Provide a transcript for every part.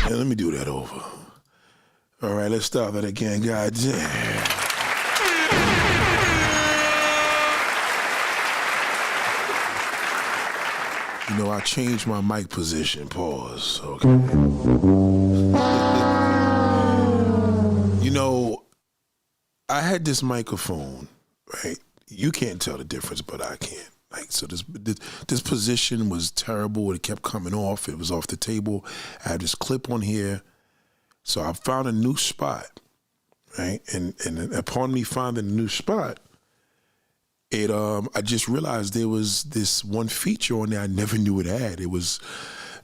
And let me do that over. All right, let's start that again. God damn. You know, I changed my mic position. Pause. Okay. You know, I had this microphone, right? You can't tell the difference, but I can. Like, so this position was terrible. It kept coming off. It was off the table. I had this clip on here. So I found a new spot, right? And upon me finding a new spot, I just realized there was this one feature on there I never knew it had. It was,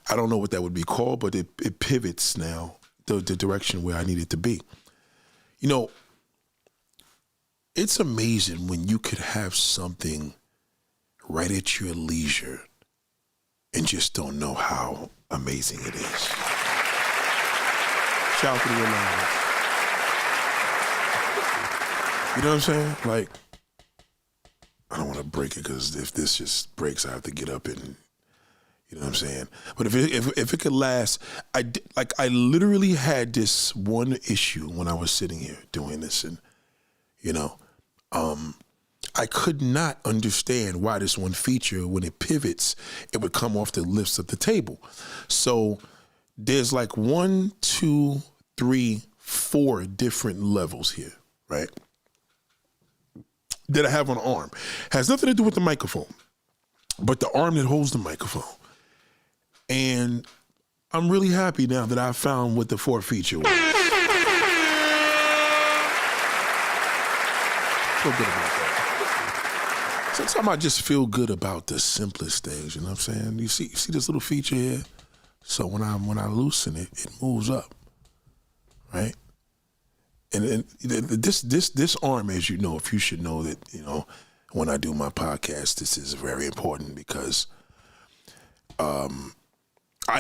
I don't know what that would be called, but it pivots now the direction where I need it to be. You know, it's amazing when you could have something right at your leisure and just don't know how amazing it is. Shout out to the Lions. You know what I'm saying? Like, I don't want to break it because if this just breaks, I have to get up and, you know what I'm saying? But if it could last, I literally had this one issue when I was sitting here doing this, and, you know, I could not understand why this one feature, when it pivots, it would come off the lifts of the table. So there's like 1, 2, 3, 4 different levels here, right? That I have on an arm. Has nothing to do with the microphone, but the arm that holds the microphone. And I'm really happy now that I found what the 4th feature was. Feel good about that. Sometimes I just feel good about the simplest things, you know what I'm saying? You see this little feature here? So when I loosen it, it moves up, right? And this arm, as you know, if you should know that, you know, when I do my podcast, this is very important because I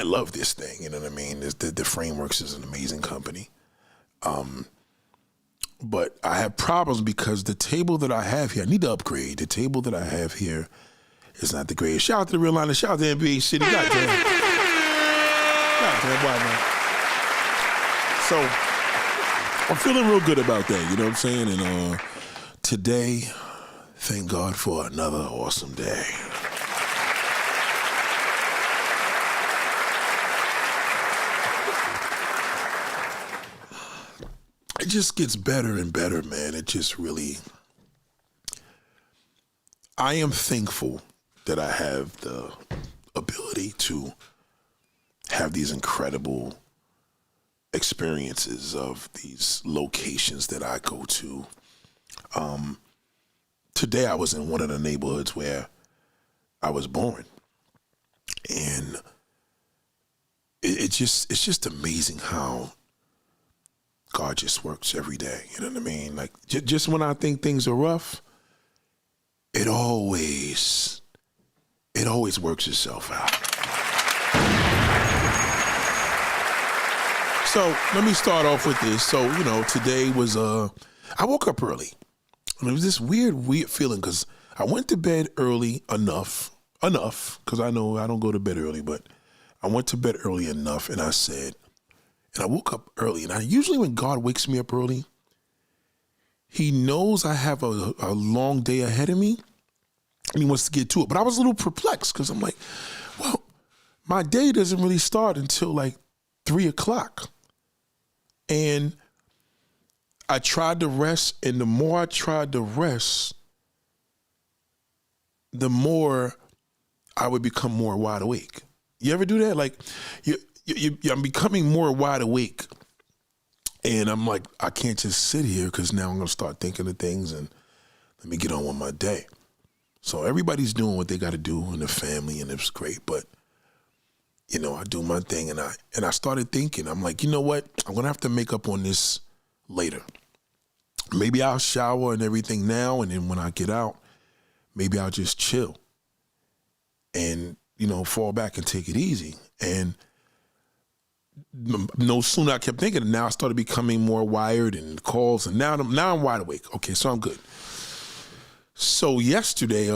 love this thing, you know what I mean? The Frameworks is an amazing company. But I have problems because the table that I have here, I need to upgrade. The table that I have here is not the greatest. Shout out to the Real Line, shout out to NBA City. Goddamn, why not? So I'm feeling real good about that, you know what I'm saying? And today, thank God for another awesome day. It just gets better and better, man. It just really, I am thankful that I have the ability to have these incredible experiences of these locations that I go to. Today I was in one of the neighborhoods where I was born, and it's just amazing how God just works every day. You know what I mean? Like just when I think things are rough, it always works itself out. So let me start off with this. So, you know, today was, I woke up early. And it was this weird feeling because I went to bed early enough, because I know I don't go to bed early, but I went to bed early enough, and I said, and I woke up early. And usually when God wakes me up early, he knows I have a long day ahead of me, and he wants to get to it. But I was a little perplexed because I'm like, well, my day doesn't really start until like 3 o'clock. And I tried to rest, and the more I tried to rest, the more I would become more wide awake. You ever do that? Like, I'm becoming more wide awake, and I'm like, I can't just sit here because now I'm going to start thinking of things, and let me get on with my day. So everybody's doing what they got to do in the family, and it's great, but you know, I do my thing, and I started thinking, I'm like, you know what? I'm going to have to make up on this later. Maybe I'll shower and everything now, and then when I get out, maybe I'll just chill and, you know, fall back and take it easy. And no sooner I kept thinking, and now I started becoming more wired and calls, and now I'm wide awake. Okay, so I'm good. So yesterday,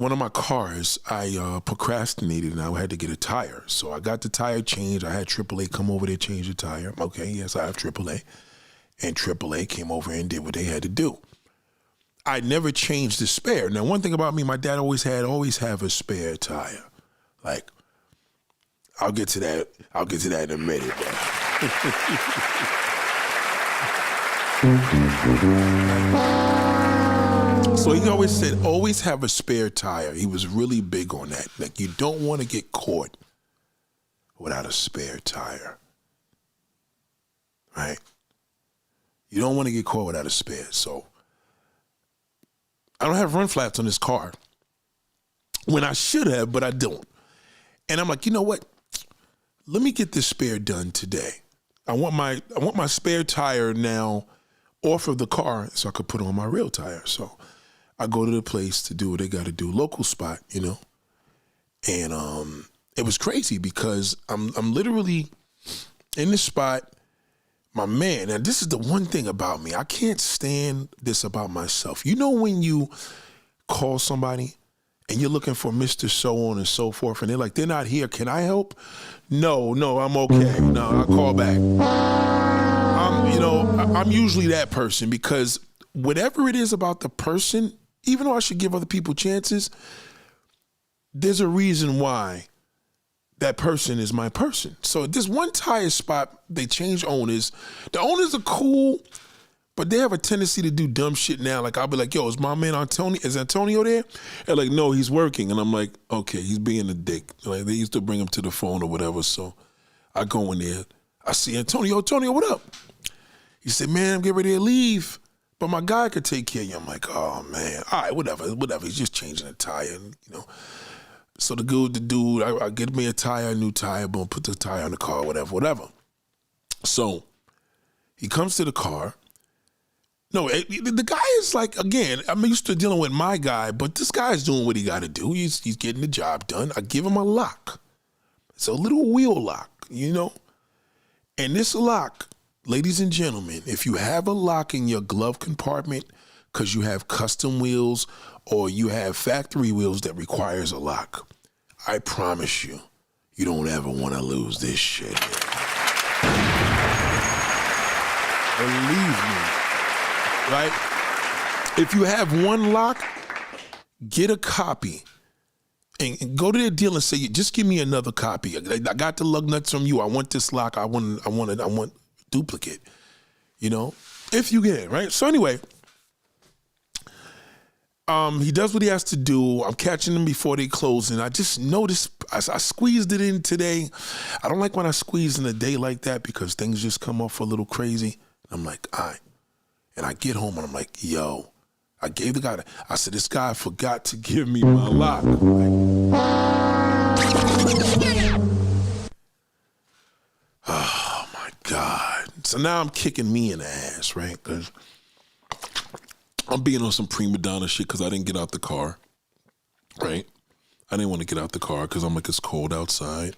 one of my cars, I procrastinated and I had to get a tire. So I got the tire changed. I had AAA come over there, change the tire. Okay, yes, I have AAA. And AAA came over and did what they had to do. I never changed the spare. Now, one thing about me, my dad always have a spare tire. Like, I'll get to that in a minute. So he always said, always have a spare tire. He was really big on that. Like, you don't want to get caught without a spare tire, right? You don't want to get caught without a spare. So I don't have run flats on this car when I should have, but I don't. And I'm like, you know what? Let me get this spare done today. I want my spare tire now off of the car so I could put on my real tire. So I go to the place to do what they got to do, local spot, you know. And it was crazy because I'm literally in the spot. My man, and this is the one thing about me, I can't stand this about myself. You know when you call somebody and you're looking for Mr. So on and so forth, and they're like, they're not here, can I help? No, I'm okay. No, I'll call back. I'm usually that person because whatever it is about the person, even though I should give other people chances, there's a reason why that person is my person. So this one tire spot, they changed owners. The owners are cool, but they have a tendency to do dumb shit now. Like, I'll be like, yo, is my man is Antonio there? They're like, no, he's working. And I'm like, okay, he's being a dick. Like, they used to bring him to the phone or whatever. So I go in there. I see Antonio, what up? He said, man, I'm getting ready to leave, but my guy could take care of you. I'm like, oh, man. All right, whatever. He's just changing a tire, you know. So the dude, I get me a new tire, boom, put the tire on the car, whatever. So he comes to the car. No, the guy is like, again, I'm used to dealing with my guy, but this guy is doing what he got to do. He's getting the job done. I give him a lock. It's a little wheel lock, you know. And this lock, ladies and gentlemen, if you have a lock in your glove compartment because you have custom wheels or you have factory wheels that requires a lock, I promise you, you don't ever want to lose this shit. Believe me, right? If you have one lock, get a copy and go to their dealer and say, just give me another copy. I got the lug nuts from you. I want this lock. I want duplicate, you know, if you get it, right? So anyway, he does what he has to do. I'm catching them before they close, and I just noticed I squeezed it in today. I don't like when I squeeze in a day like that because things just come off a little crazy. I'm like, all right. And I get home and I'm like, yo, I gave the guy, I said, this guy forgot to give me my lock. Oh my God. So now I'm kicking me in the ass, right? Because I'm being on some prima donna shit because I didn't get out the car, right? I didn't want to get out the car because I'm like, it's cold outside.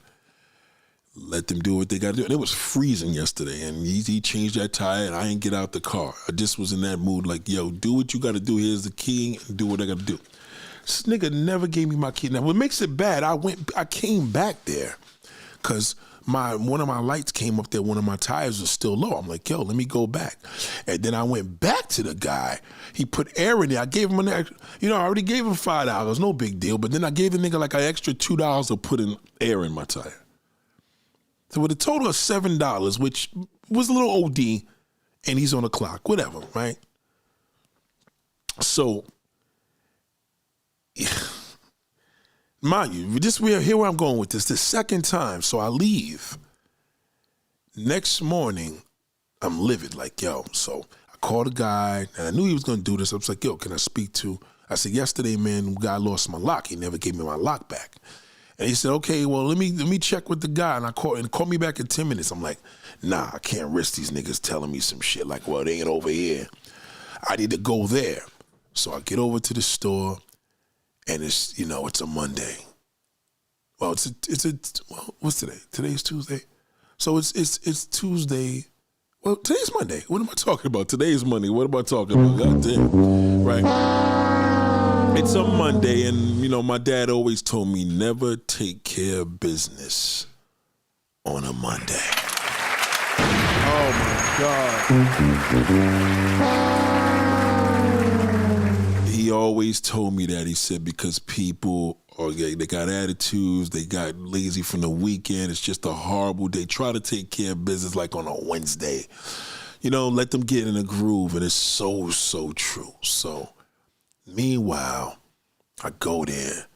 Let them do what they got to do. And it was freezing yesterday, and he changed that tire, and I didn't get out the car. I just was in that mood like, yo, do what you got to do. Here's the key, and do what I got to do. This nigga never gave me my key. Now, what makes it bad, I came back there because one of my lights came up there. One of my tires was still low. I'm like, yo, let me go back. And then I went back to the guy. He put air in there. I gave him I already gave him $5. No big deal. But then I gave the nigga like an extra $2 to put in air in my tire. So with a total of $7, which was a little OD, and he's on the clock, whatever, right? So, mind you, here where I'm going with this. The second time, so I leave. Next morning, I'm livid, like, yo. So I called a guy, and I knew he was going to do this. I was like, yo, can I speak to? I said, yesterday, man, guy lost my lock. He never gave me my lock back. And he said, okay, well, let me check with the guy. And call me back in 10 minutes. I'm like, nah, I can't risk these niggas telling me some shit like, well, they ain't over here. I need to go there. So I get over to the store, and it's a Monday. Well, what's today? Today's Tuesday. So it's Tuesday. Well, today's Monday. What am I talking about? Today's Monday. What am I talking about? God damn. Right. It's a Monday, and you know, my dad always told me never take care of business on a Monday. Oh my God. He always told me that. He said, because people they got attitudes, they got lazy from the weekend, it's just a horrible day. Try to take care of business like on a Wednesday. You know, let them get in a groove, and it's so true. So, meanwhile, I go there,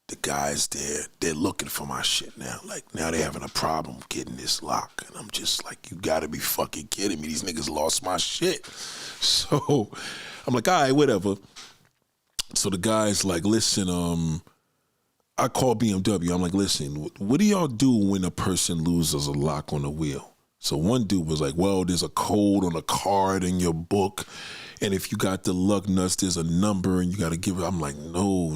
the guys there, they're looking for my shit now. Like, now they're having a problem getting this lock. And I'm just like, you gotta be fucking kidding me. These niggas lost my shit. So, I'm like, all right, whatever. So the guy's like, listen, I call BMW. I'm like, listen, what do y'all do when a person loses a lock on the wheel? So one dude was like, well, there's a code on a card in your book, and if you got the lug nuts, there's a number, and you got to give it. I'm like, no,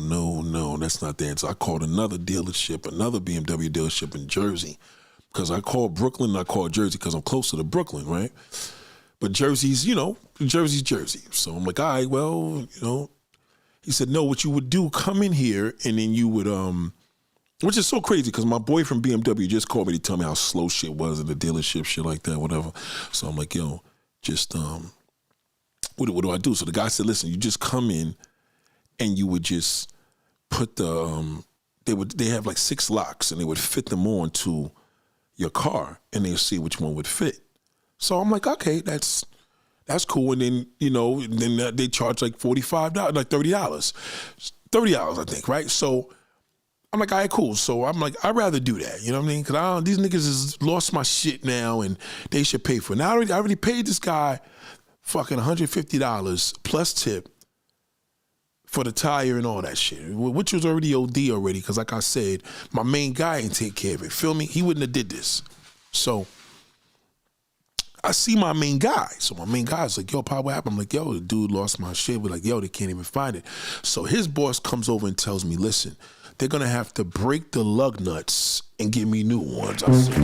that's not the answer. I called another dealership, another BMW dealership in Jersey, because I called Brooklyn and I called Jersey because I'm closer to Brooklyn, right? But Jersey's, you know, Jersey's Jersey. So I'm like, all right, well, you know. He said, no, what you would do, come in here, and then you would, which is so crazy because my boy from BMW just called me to tell me how slow shit was in the dealership, shit like that, whatever. So I'm like, yo, just, what do I do? So the guy said, listen, you just come in and you would just put they have like 6 locks and they would fit them on to your car and they'll see which one would fit. So I'm like, okay, that's cool. And then, you know, then they charge like $45, like $30. $30, I think, right? So I'm like, all right, cool. So I'm like, I'd rather do that. You know what I mean? Because these niggas has lost my shit now and they should pay for it. Now, I already paid this guy fucking $150 plus tip for the tire and all that shit, which was already OD already. Because like I said, my main guy ain't take care of it. Feel me? He wouldn't have did this. So I see my main guy. So my main guy's like, yo, Pop, what happened? I'm like, yo, the dude lost my shit. We're like, yo, they can't even find it. So his boss comes over and tells me, listen, they're going to have to break the lug nuts and give me new ones. I said,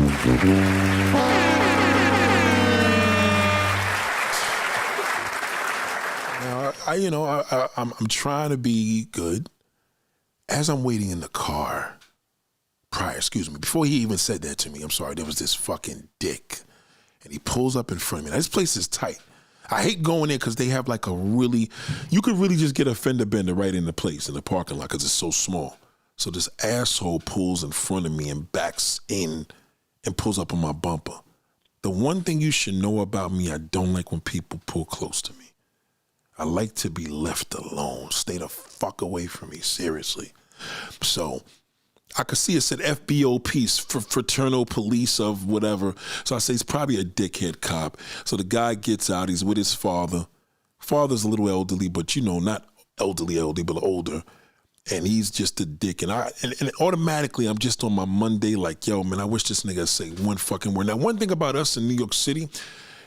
now, I'm trying to be good. As I'm waiting in the car, before he even said that to me, I'm sorry, there was this fucking dick. And he pulls up in front of me. Now, this place is tight. I hate going there because they have like you could really just get a fender bender right in the place, in the parking lot, because it's so small. So this asshole pulls in front of me and backs in and pulls up on my bumper. The one thing you should know about me, I don't like when people pull close to me. I like to be left alone. Stay the fuck away from me, seriously. So I could see it said FBOP, Fraternal Police of whatever. So I say it's probably a dickhead cop. So the guy gets out. He's with his father. Father's a little elderly, but you know, not elderly, but older. And he's just a dick. And automatically I'm just on my Monday like, yo, man, I wish this nigga say one fucking word. Now, one thing about us in New York City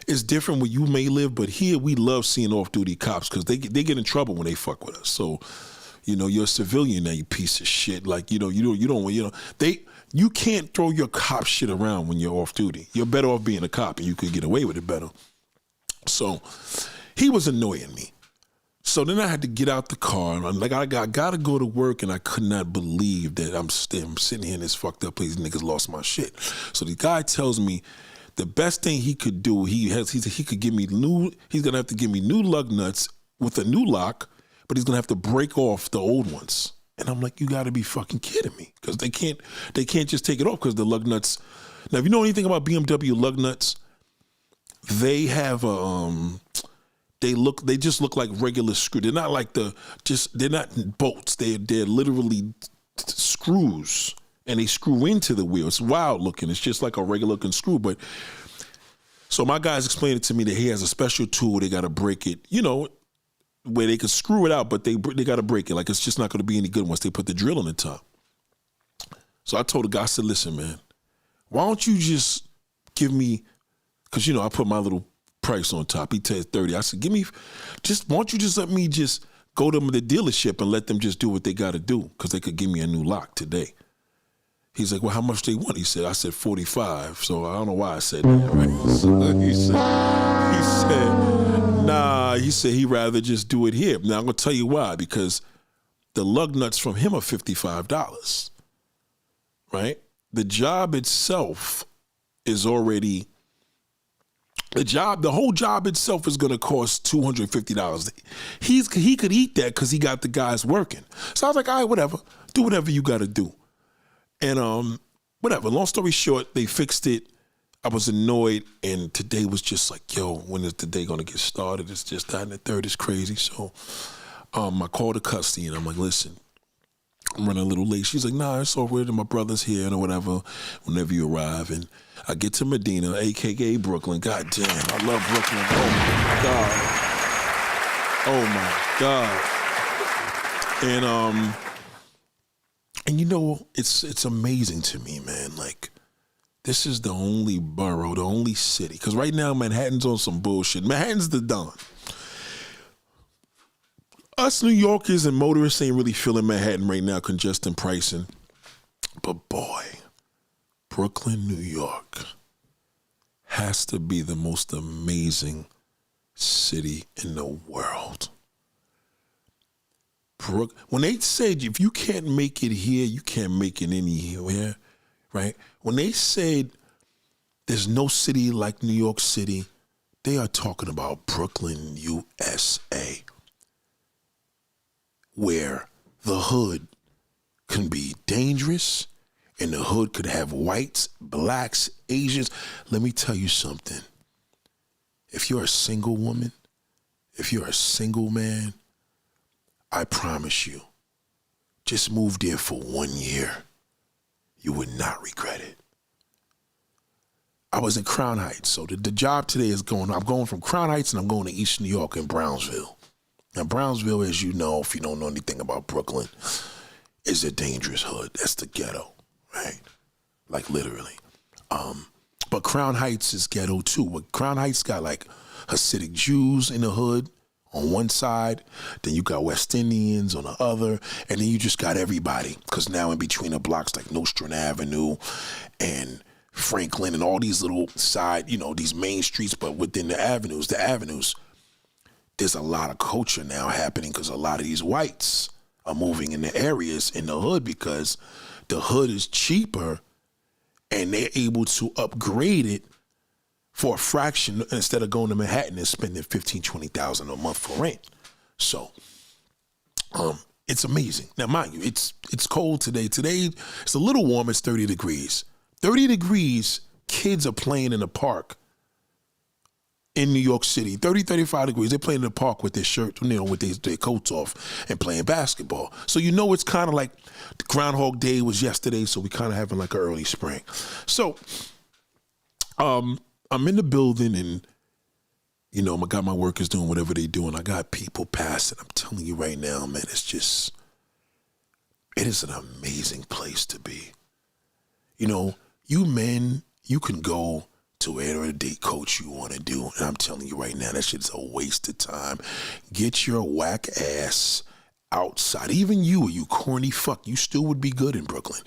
is different where you may live, but here we love seeing off-duty cops because they get in trouble when they fuck with us. So, you know, you're a civilian now, you piece of shit. Like, you can't throw your cop shit around when you're off duty. You're better off being a cop and you could get away with it better. So he was annoying me. So then I had to get out the car. And I'm like, I got to go to work, and I could not believe that I'm sitting here in this fucked up place. Niggas lost my shit. So the guy tells me the best thing he could do, he could give me he's going to have to give me new lug nuts with a new lock, but he's going to have to break off the old ones. And I'm like, you got to be fucking kidding me. Because they can't just take it off because the lug nuts. Now, if you know anything about BMW lug nuts, they have they just look like regular screws. They're not like they're not bolts. They're literally screws, and they screw into the wheel. It's wild looking. It's just like a regular looking screw. But so my guys explained it to me that he has a special tool. They got to break it, you know, where they can screw it out, but they got to break it. Like, it's just not going to be any good once they put the drill on the top. So I told the guy, I said, listen, man, why don't you just give me, because, you know, I put my little price on top. He said 30. I said, why don't you just let me just go to the dealership and let them just do what they got to do, because they could give me a new lock today. He's like, well, how much they want? I said 45. So I don't know why I said that, right? So he said, nah, he said he'd rather just do it here. Now I'm going to tell you why, because The lug nuts from him are $55, right? The job itself is already, the whole job itself is going to cost $250. He could eat that because he got the guys working. So I was like, all right, whatever. Do whatever you got to do. And whatever. Long story short, they fixed it. I was annoyed, and today was just like, yo, when is the day going to get started? It's just that and the third is crazy. So I called the custody, and I'm like, listen, I'm running a little late. She's like, nah, it's all right. My brother's here or whatever, whenever you arrive. And I get to Medina, a.k.a. Brooklyn. God damn, I love Brooklyn. Oh, my God. And you know, it's amazing to me, man. Like, this is the only borough, the only city. Because right now, Manhattan's on some bullshit. Manhattan's the Don. Us New Yorkers and motorists ain't really feeling Manhattan right now, congestion pricing. But boy, Brooklyn, New York has to be the most amazing city in the world. When they said if you can't make it here, you can't make it anywhere, right? When they said there's no city like New York City, they are talking about Brooklyn, USA, where the hood can be dangerous and the hood could have whites, blacks, Asians. Let me tell you something. If you're a single woman, if you're a single man, I promise you, just move there for 1 year. You would not regret it. I was in Crown Heights, so the job today is I'm going from Crown Heights and I'm going to East New York and Brownsville. Now, Brownsville, as you know, if you don't know anything about Brooklyn, is a dangerous hood. That's the ghetto, right? Like, literally. But Crown Heights is ghetto, too. But Crown Heights got, like, Hasidic Jews in the hood on one side. Then you got West Indians on the other. And then you just got everybody. Because now in between the blocks, like Nostrand Avenue and Franklin and all these little side, you know, these main streets, but within the avenues, there's a lot of culture now happening because a lot of these whites are moving in the areas in the hood because the hood is cheaper and they're able to upgrade it for a fraction instead of going to Manhattan and spending $15,000, $20,000 a month for rent. So it's amazing. Now, mind you, it's cold today. Today, it's a little warm. It's 30 degrees. 30 degrees, kids are playing in the park in New York City. 30, 35 degrees. They're playing in the park with their shirt, you know, with their coats off and playing basketball. So you know it's kind of like the Groundhog Day was yesterday, so we kind of having like an early spring. So I'm in the building and, you know, I got my workers doing whatever they do and I got people passing. I'm telling you right now, man, it is an amazing place to be. You know, you men, you can go to any date coach you want to do. And I'm telling you right now, that shit's a waste of time. Get your whack ass outside. Even you corny fuck, you still would be good in Brooklyn.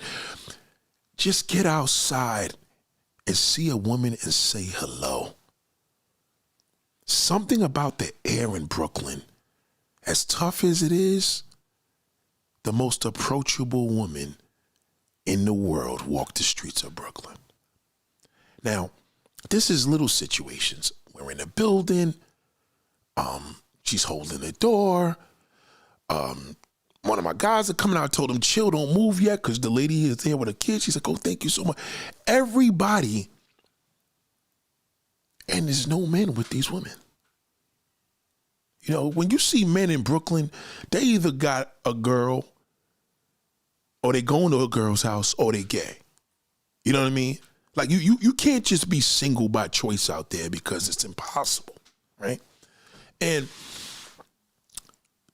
Just get outside and see a woman and say hello. Something about the air in Brooklyn, as tough as it is, the most approachable woman in the world walk the streets of Brooklyn. Now, this is little situations. We're in a building. She's holding the door. One of my guys are coming out. I told him, chill, don't move yet, because the lady is there with a kid. She's like, oh, thank you so much. Everybody. And there's no men with these women. You know, when you see men in Brooklyn, they either got a girl or they going to a girl's house or they gay. You know what I mean? Like you can't just be single by choice out there because it's impossible, right? And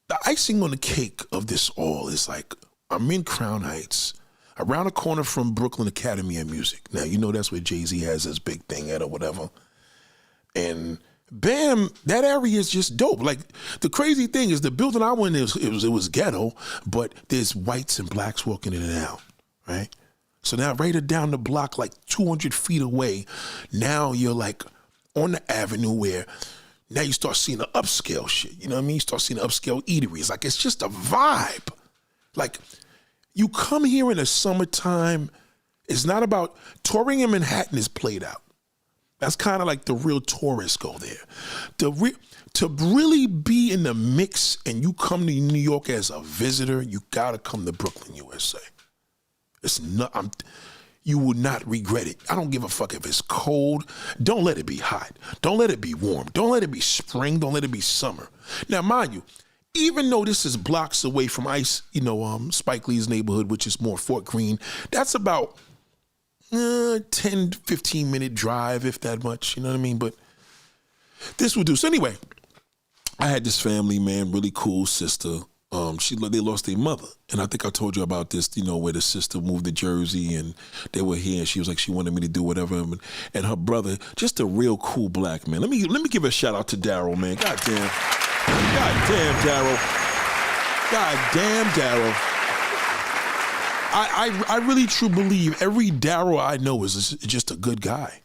the icing on the cake of this all is like, I'm in Crown Heights, around the corner from Brooklyn Academy of Music. Now, you know that's where Jay-Z has his big thing at or whatever. And bam, that area is just dope. Like, the crazy thing is the building I went in, it was ghetto, but there's whites and blacks walking in and out, right? So now right down the block, like 200 feet away, now you're like on the avenue where now you start seeing the upscale shit. You know what I mean? You start seeing the upscale eateries. Like, it's just a vibe. Like, you come here in the summertime, it's not about, touring in Manhattan is played out. That's kind of like the real tourists go there. To really be in the mix and you come to New York as a visitor, you gotta come to Brooklyn, USA. It's not, you will not regret it. I don't give a fuck if it's cold. Don't let it be hot. Don't let it be warm. Don't let it be spring. Don't let it be summer. Now, mind you, even though this is blocks away from Spike Lee's neighborhood, which is more Fort Greene, that's about 10, 15 minute drive, if that much, you know what I mean? But this will do. So anyway, I had this family, man, really cool sister. They lost their mother. And I think I told you about this, where the sister moved to Jersey and they were here and she was like, she wanted me to do whatever. And her brother, just a real cool black man. Let me give a shout out to Daryl, man. Goddamn Daryl. Goddamn Daryl. I really truly believe every Daryl I know is just a good guy.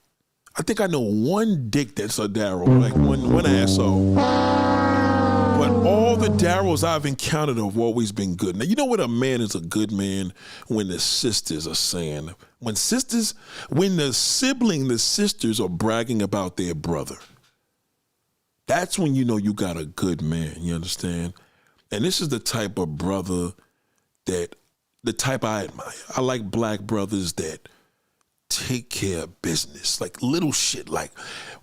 I think I know one dick that's a Daryl, like one asshole. But all the Daryls I've encountered have always been good. Now, you know what a man is a good man? When the sisters are saying, when the sisters are bragging about their brother. That's when you know you got a good man, you understand? And this is the type of brother the type I admire. I like black brothers that take care of business, like little shit. Like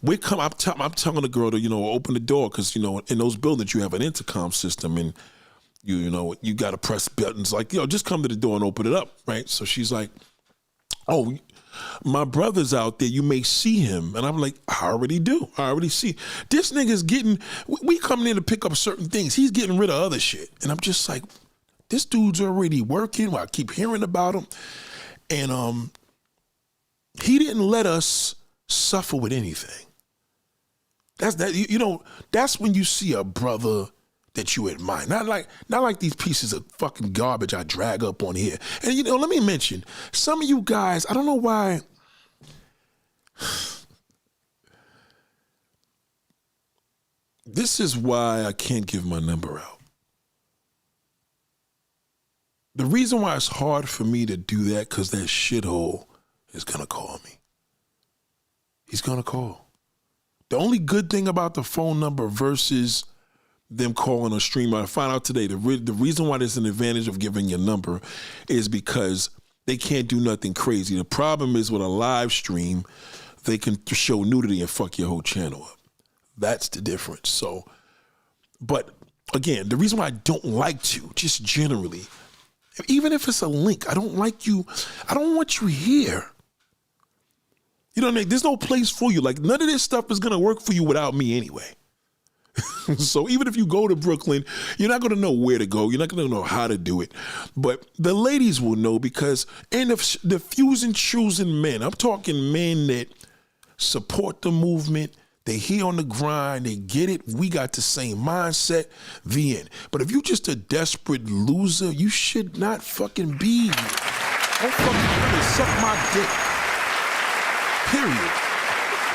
I'm telling the girl to, open the door because, in those buildings you have an intercom system and you got to press buttons like, just come to the door and open it up, right? So she's like, oh, my brother's out there, you may see him. And I'm like, I already do. I already see. This nigga's we coming in to pick up certain things. He's getting rid of other shit. And I'm just like, this dude's already working. Well, I keep hearing about him. And he didn't let us suffer with anything. That's when you see a brother that you admire. Not like these pieces of fucking garbage I drag up on here. And let me mention, some of you guys, I don't know why. This is why I can't give my number out. The reason why it's hard for me to do that, because that shithole is going to call me. He's going to call. The only good thing about the phone number versus them calling a streamer, I found out today, the reason why there's an advantage of giving your number is because they can't do nothing crazy. The problem is with a live stream, they can show nudity and fuck your whole channel up. That's the difference. So, but again, the reason why I don't like to, just generally, even if it's a link, I don't want you here. You know what I mean? There's no place for you. Like, none of this stuff is going to work for you without me anyway. So even if you go to Brooklyn, you're not going to know where to go. You're not going to know how to do it. But the ladies will know because, and the fews and choosing men, I'm talking men that support the movement, they here on the grind, they get it, we got the same mindset, the end. But if you're just a desperate loser, you should not fucking be here. Don't fucking come and suck my dick. Period.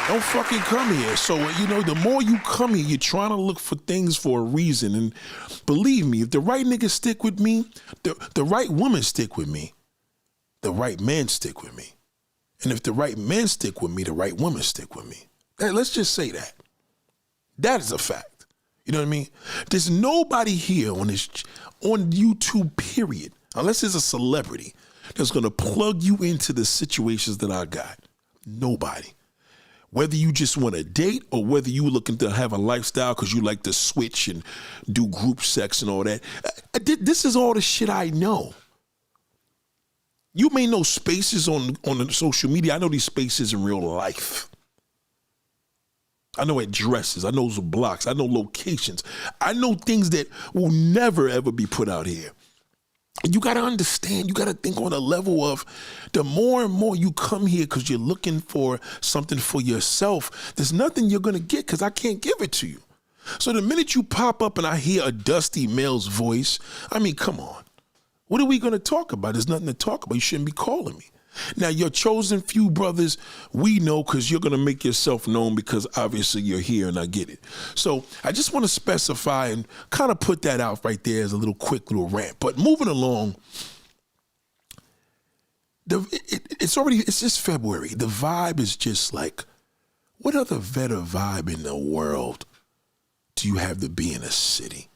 Don't fucking come here. So, the more you come here, you're trying to look for things for a reason. And believe me, if the right niggas stick with me, the right women stick with me, the right men stick with me. And if the right men stick with me, the right women stick with me. Let's just say that. That is a fact. You know what I mean? There's nobody here on YouTube, period, unless it's a celebrity, that's going to plug you into the situations that I got. Nobody. Whether you just want to date or whether you looking to have a lifestyle because you like to switch and do group sex and all that. This is all the shit I know. You may know spaces on social media. I know these spaces in real life. I know addresses. I know blocks. I know locations. I know things that will never, ever be put out here. And you got to understand, you got to think on a level of the more and more you come here because you're looking for something for yourself, there's nothing you're going to get because I can't give it to you. So the minute you pop up and I hear a dusty male's voice, I mean, come on. What are we going to talk about? There's nothing to talk about. You shouldn't be calling me. Now, your chosen few brothers, we know because you're going to make yourself known because obviously you're here and I get it. So I just want to specify and kind of put that out right there as a little quick little rant. But moving along, it's just February. The vibe is just like, what other better vibe in the world do you have to be in a city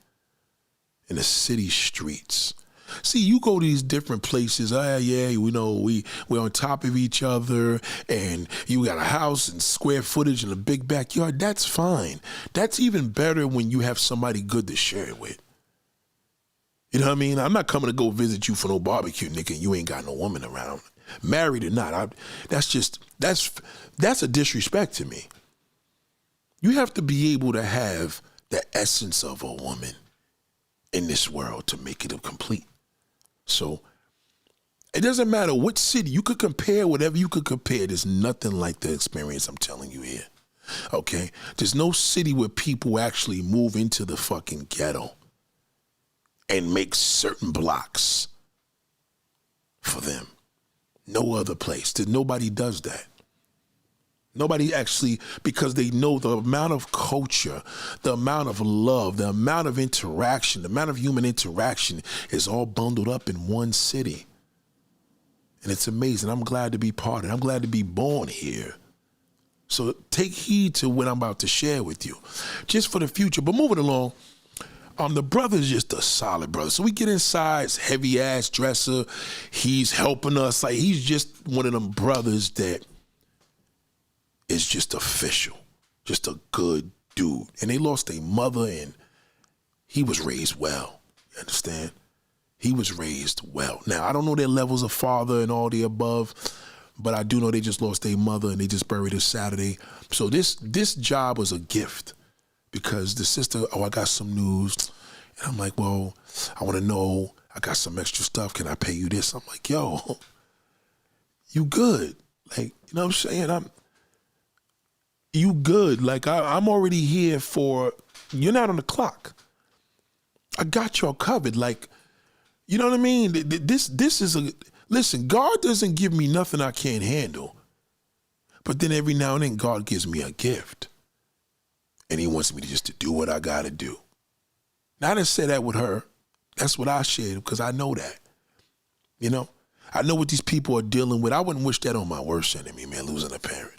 streets? See, you go to these different places, we're on top of each other, and you got a house and square footage and a big backyard. That's fine. That's even better when you have somebody good to share it with. You know what I mean? I'm not coming to go visit you for no barbecue, nigga, and you ain't got no woman around. Married or not, that's a disrespect to me. You have to be able to have the essence of a woman in this world to make it complete. So it doesn't matter what city. You could compare whatever you could compare. There's nothing like the experience I'm telling you here. Okay? There's no city where people actually move into the fucking ghetto and make certain blocks for them. No other place. Nobody does that. Nobody actually, because they know the amount of culture, the amount of love, the amount of interaction, the amount of human interaction is all bundled up in one city. And it's amazing. I'm glad to be part of it. I'm glad to be born here. So take heed to what I'm about to share with you, just for the future. But moving along, the brother's just a solid brother. So we get inside, it's heavy ass dresser. He's helping us. Like, he's just one of them brothers that is just official, just a good dude. And they lost their mother, and he was raised well. You understand? He was raised well. Now, I don't know their levels of father and all the above, but I do know they just lost their mother, and they just buried her Saturday. So this job was a gift, because the sister, I got some news. And I'm like, well, I want to know, I got some extra stuff. Can I pay you this? I'm like, yo, you good. Like, you know what I'm saying? You good. Like, I'm already here you're not on the clock. I got y'all covered. Like, you know what I mean? This is listen, God doesn't give me nothing I can't handle. But then every now and then God gives me a gift. And he wants me to do what I got to do. Now, I didn't say that with her. That's what I shared, because I know that. You know? I know what these people are dealing with. I wouldn't wish that on my worst enemy, man, losing a parent.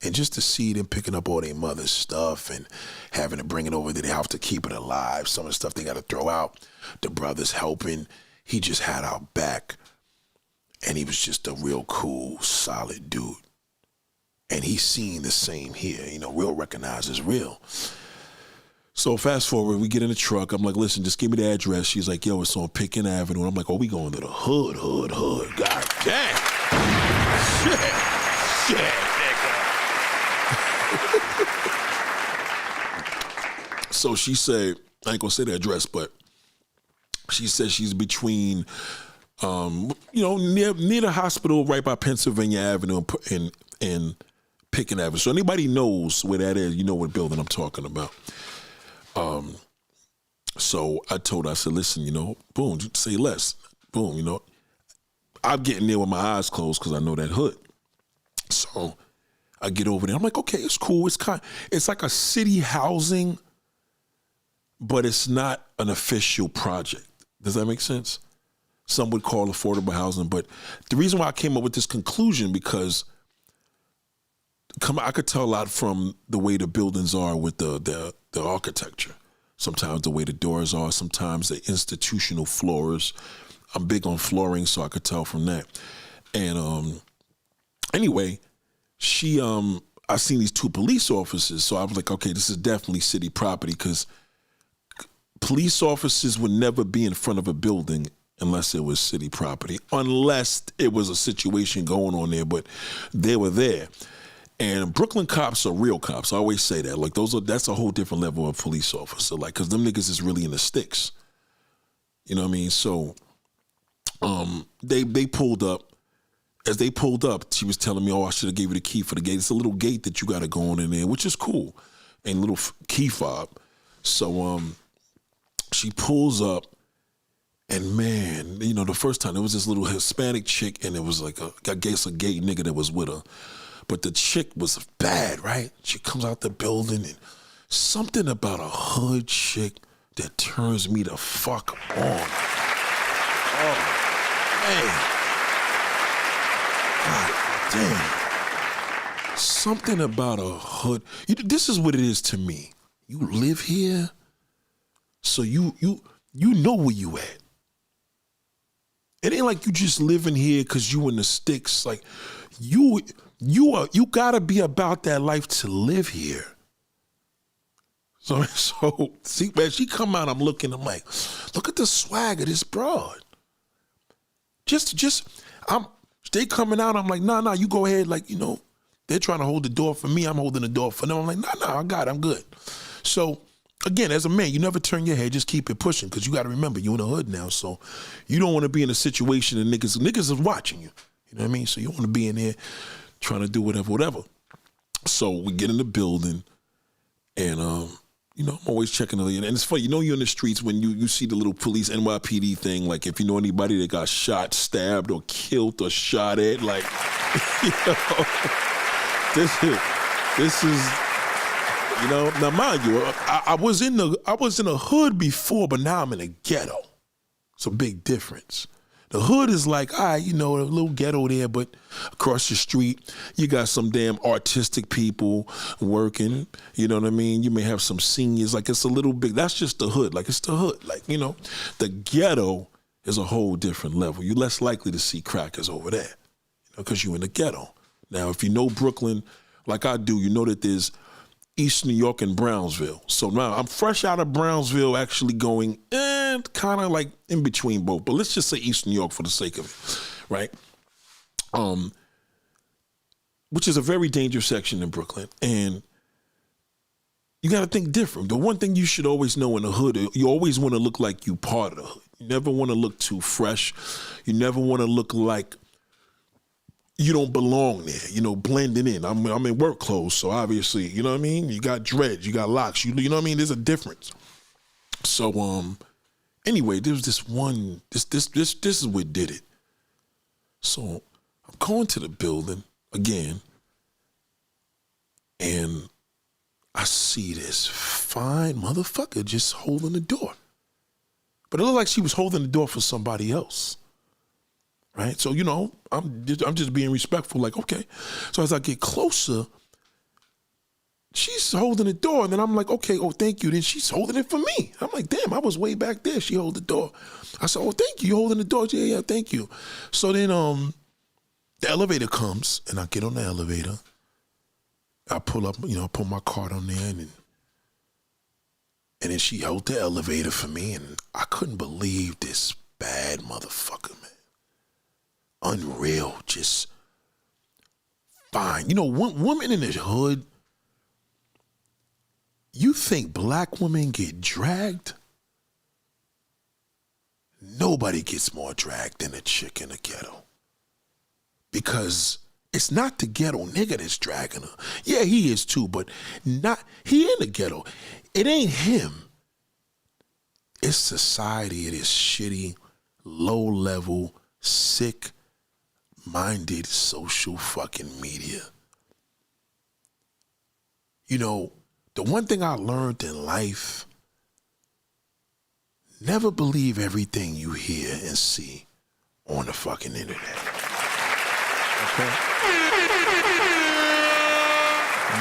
And just to see them picking up all their mother's stuff and having to bring it over to their house to keep it alive, some of the stuff they got to throw out, the brother's helping. He just had our back. And he was just a real cool, solid dude. And he's seeing the same here. You know, real recognizes real. So fast forward, we get in the truck. I'm like, listen, just give me the address. She's like, yo, it's on Pitkin Avenue. And I'm like, oh, we going to the hood. God damn. Shit, nigga. So she said, I ain't gonna say the address, but she said she's between, near the hospital right by Pennsylvania Avenue and Pitkin Avenue. So anybody knows where that is, you know what building I'm talking about. So I told her, I said, listen, boom, say less. Boom, I'm getting there with my eyes closed because I know that hood. So I get over there. I'm like, okay, it's cool. It's like a city housing, but it's not an official project. Does that make sense? Some would call affordable housing, but the reason why I came up with this conclusion, because I could tell a lot from the way the buildings are with the architecture. Sometimes the way the doors are, sometimes the institutional floors. I'm big on flooring, so I could tell from that. And anyway, I seen these two police officers, so I was like, okay, this is definitely city property, because police officers would never be in front of a building unless it was city property, unless it was a situation going on there, but they were there. And Brooklyn cops are real cops. I always say that. Like, that's a whole different level of police officer. Like, because them niggas is really in the sticks. You know what I mean? So, they pulled up. As they pulled up, she was telling me, I should have gave you the key for the gate. It's a little gate that you got to go on in there, which is cool. And a little key fob. So, she pulls up, And man, you know, the first time, there was this little Hispanic chick, and it was like I guess a gay nigga that was with her. But the chick was bad, right? She comes out the building, and something about a hood chick that turns me the fuck on. Oh, man. God damn. Something about a hood. This is what it is to me. You live here, so you know where you at. It ain't like you just living here because you in the sticks. Like you gotta be about that life to live here. So see, man, she come out, I'm looking, I'm like, look at the swag of this broad. They coming out, I'm like, nah, you go ahead, like, you know, they're trying to hold the door for me, I'm holding the door for them. I'm like, nah, I got it, I'm good. So again, as a man, you never turn your head, just keep it pushing, because you got to remember, you're in the hood now, so you don't want to be in a situation that niggas is watching you. You know what I mean? So you don't want to be in there trying to do whatever. So we get in the building, and you know, I'm always checking the, and it's funny, you know, you're in the streets when you see the little police NYPD thing, like if you know anybody that got shot, stabbed, or killed, or shot at, like, you know, this is. You know, now mind you, I was in the hood before, but now I'm in a ghetto. It's a big difference. The hood is like, all right, you know, a little ghetto there, but across the street, you got some damn artistic people working. You know what I mean? You may have some seniors. Like, it's a little big. That's just the hood. Like, it's the hood. Like, you know, the ghetto is a whole different level. You're less likely to see crackers over there, you know, because you're in the ghetto. Now, if you know Brooklyn, like I do, you know that there's East New York and Brownsville. So now I'm fresh out of Brownsville, actually going kind of like in between both. But let's just say East New York for the sake of it, right? Which is a very dangerous section in Brooklyn. And you got to think different. The one thing you should always know in the hood, you always want to look like you part of the hood. You never want to look too fresh. You never want to look like you don't belong there, you know, blending in. I'm in work clothes, so obviously, you know what I mean? You got dreads, you got locks, you know what I mean? There's a difference. So, anyway, there was this one, this is what did it. So, I'm going to the building again, and I see this fine motherfucker just holding the door. But it looked like she was holding the door for somebody else. Right? So, you know, I'm just being respectful, like, okay. So as I get closer, she's holding the door, and then I'm like, okay, oh, thank you. Then she's holding it for me. I'm like, damn, I was way back there. She held the door. I said, oh, thank you. You holding the door? Yeah, thank you. So then the elevator comes, and I get on the elevator. I pull up, you know, put my card on there, and then she held the elevator for me, and I couldn't believe this bad motherfucker, man. Unreal, just fine. You know, women in the hood, you think black women get dragged? Nobody gets more dragged than a chick in the ghetto. Because it's not the ghetto nigga that's dragging her. Yeah, he is too, but he in the ghetto. It ain't him. It's society. It is shitty, low-level, sick-minded social fucking media. You know, the one thing I learned in life, never believe everything you hear and see on the fucking internet. Okay?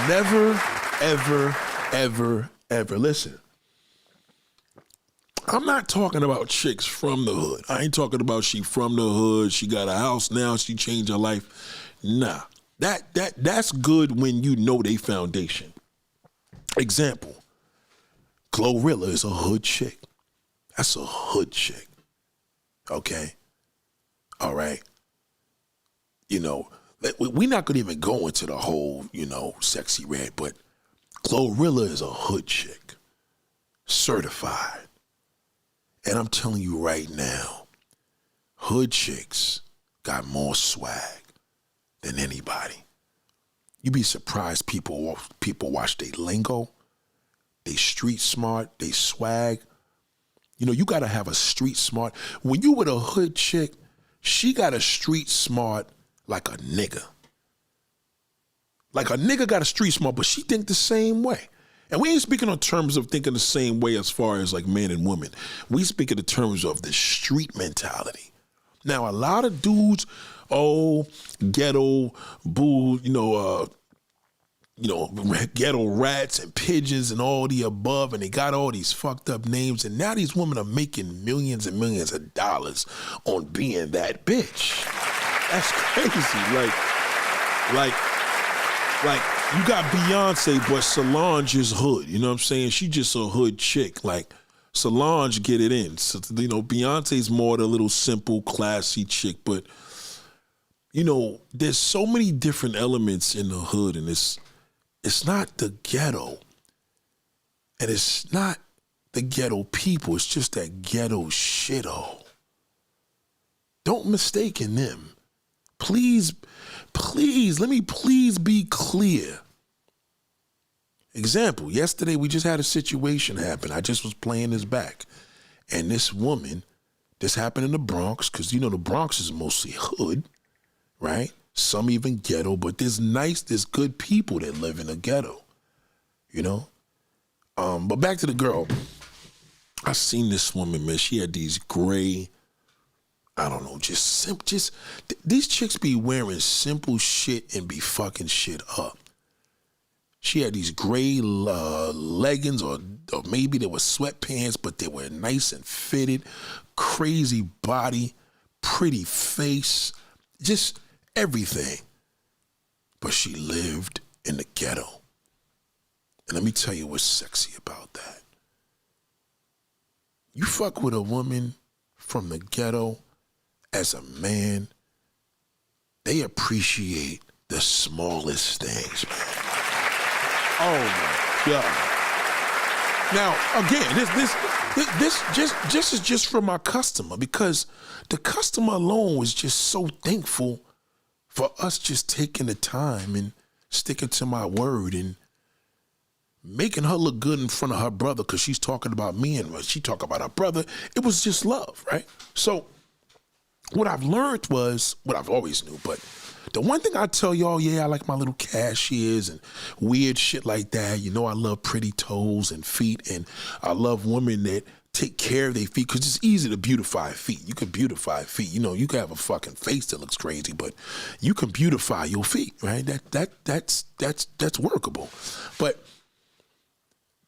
Never, ever, ever, ever. Listen, I'm not talking about chicks from the hood. I ain't talking about she from the hood, she got a house now, she changed her life. Nah, that's good when you know they foundation. Example, Glorilla is a hood chick. That's a hood chick. Okay? All right? You know, we're not going to even go into the whole, you know, sexy red, but Glorilla is a hood chick. Certified. And I'm telling you right now, hood chicks got more swag than anybody. You'd be surprised people watch they lingo, they street smart, they swag. You know, you got to have a street smart. When you with a hood chick, she got a street smart like a nigga. Like a nigga got a street smart, but she think the same way. And we ain't speaking in terms of thinking the same way as far as like man and woman. We speak in the terms of the street mentality. Now, a lot of dudes, ghetto, boo, ghetto rats and pigeons and all the above, and they got all these fucked up names, and now these women are making millions and millions of dollars on being that bitch. That's crazy. Like you got Beyonce, but Solange is hood. You know what I'm saying? She just a hood chick. Like Solange get it in. So, Beyonce's more the little simple, classy chick, but there's so many different elements in the hood, and it's not the ghetto, and it's not the ghetto people. It's just that ghetto shithole. Don't mistake in them. Please, let me please be clear. Example, yesterday we just had a situation happen. I just was playing this back. And this woman, this happened in the Bronx, because the Bronx is mostly hood, right? Some even ghetto, but there's good people that live in the ghetto, But back to the girl. I seen this woman, man. She had these gray, I don't know, these chicks be wearing simple shit and be fucking shit up. She had these gray leggings, or maybe they were sweatpants, but they were nice and fitted, crazy body, pretty face, just everything. But she lived in the ghetto. And let me tell you what's sexy about that. You fuck with a woman from the ghetto, as a man, they appreciate the smallest things, man. Oh my God. Now, again, this is just for my customer, because the customer alone was just so thankful for us just taking the time and sticking to my word and making her look good in front of her brother, because she's talking about me and she talking about her brother. It was just love, right? So what I've learned was what I've always knew, but the one thing I tell y'all, I like my little cashiers and weird shit like that. I love pretty toes and feet, and I love women that take care of their feet, because it's easy to beautify feet. You can beautify feet. You can have a fucking face that looks crazy, but you can beautify your feet, right? That's workable. But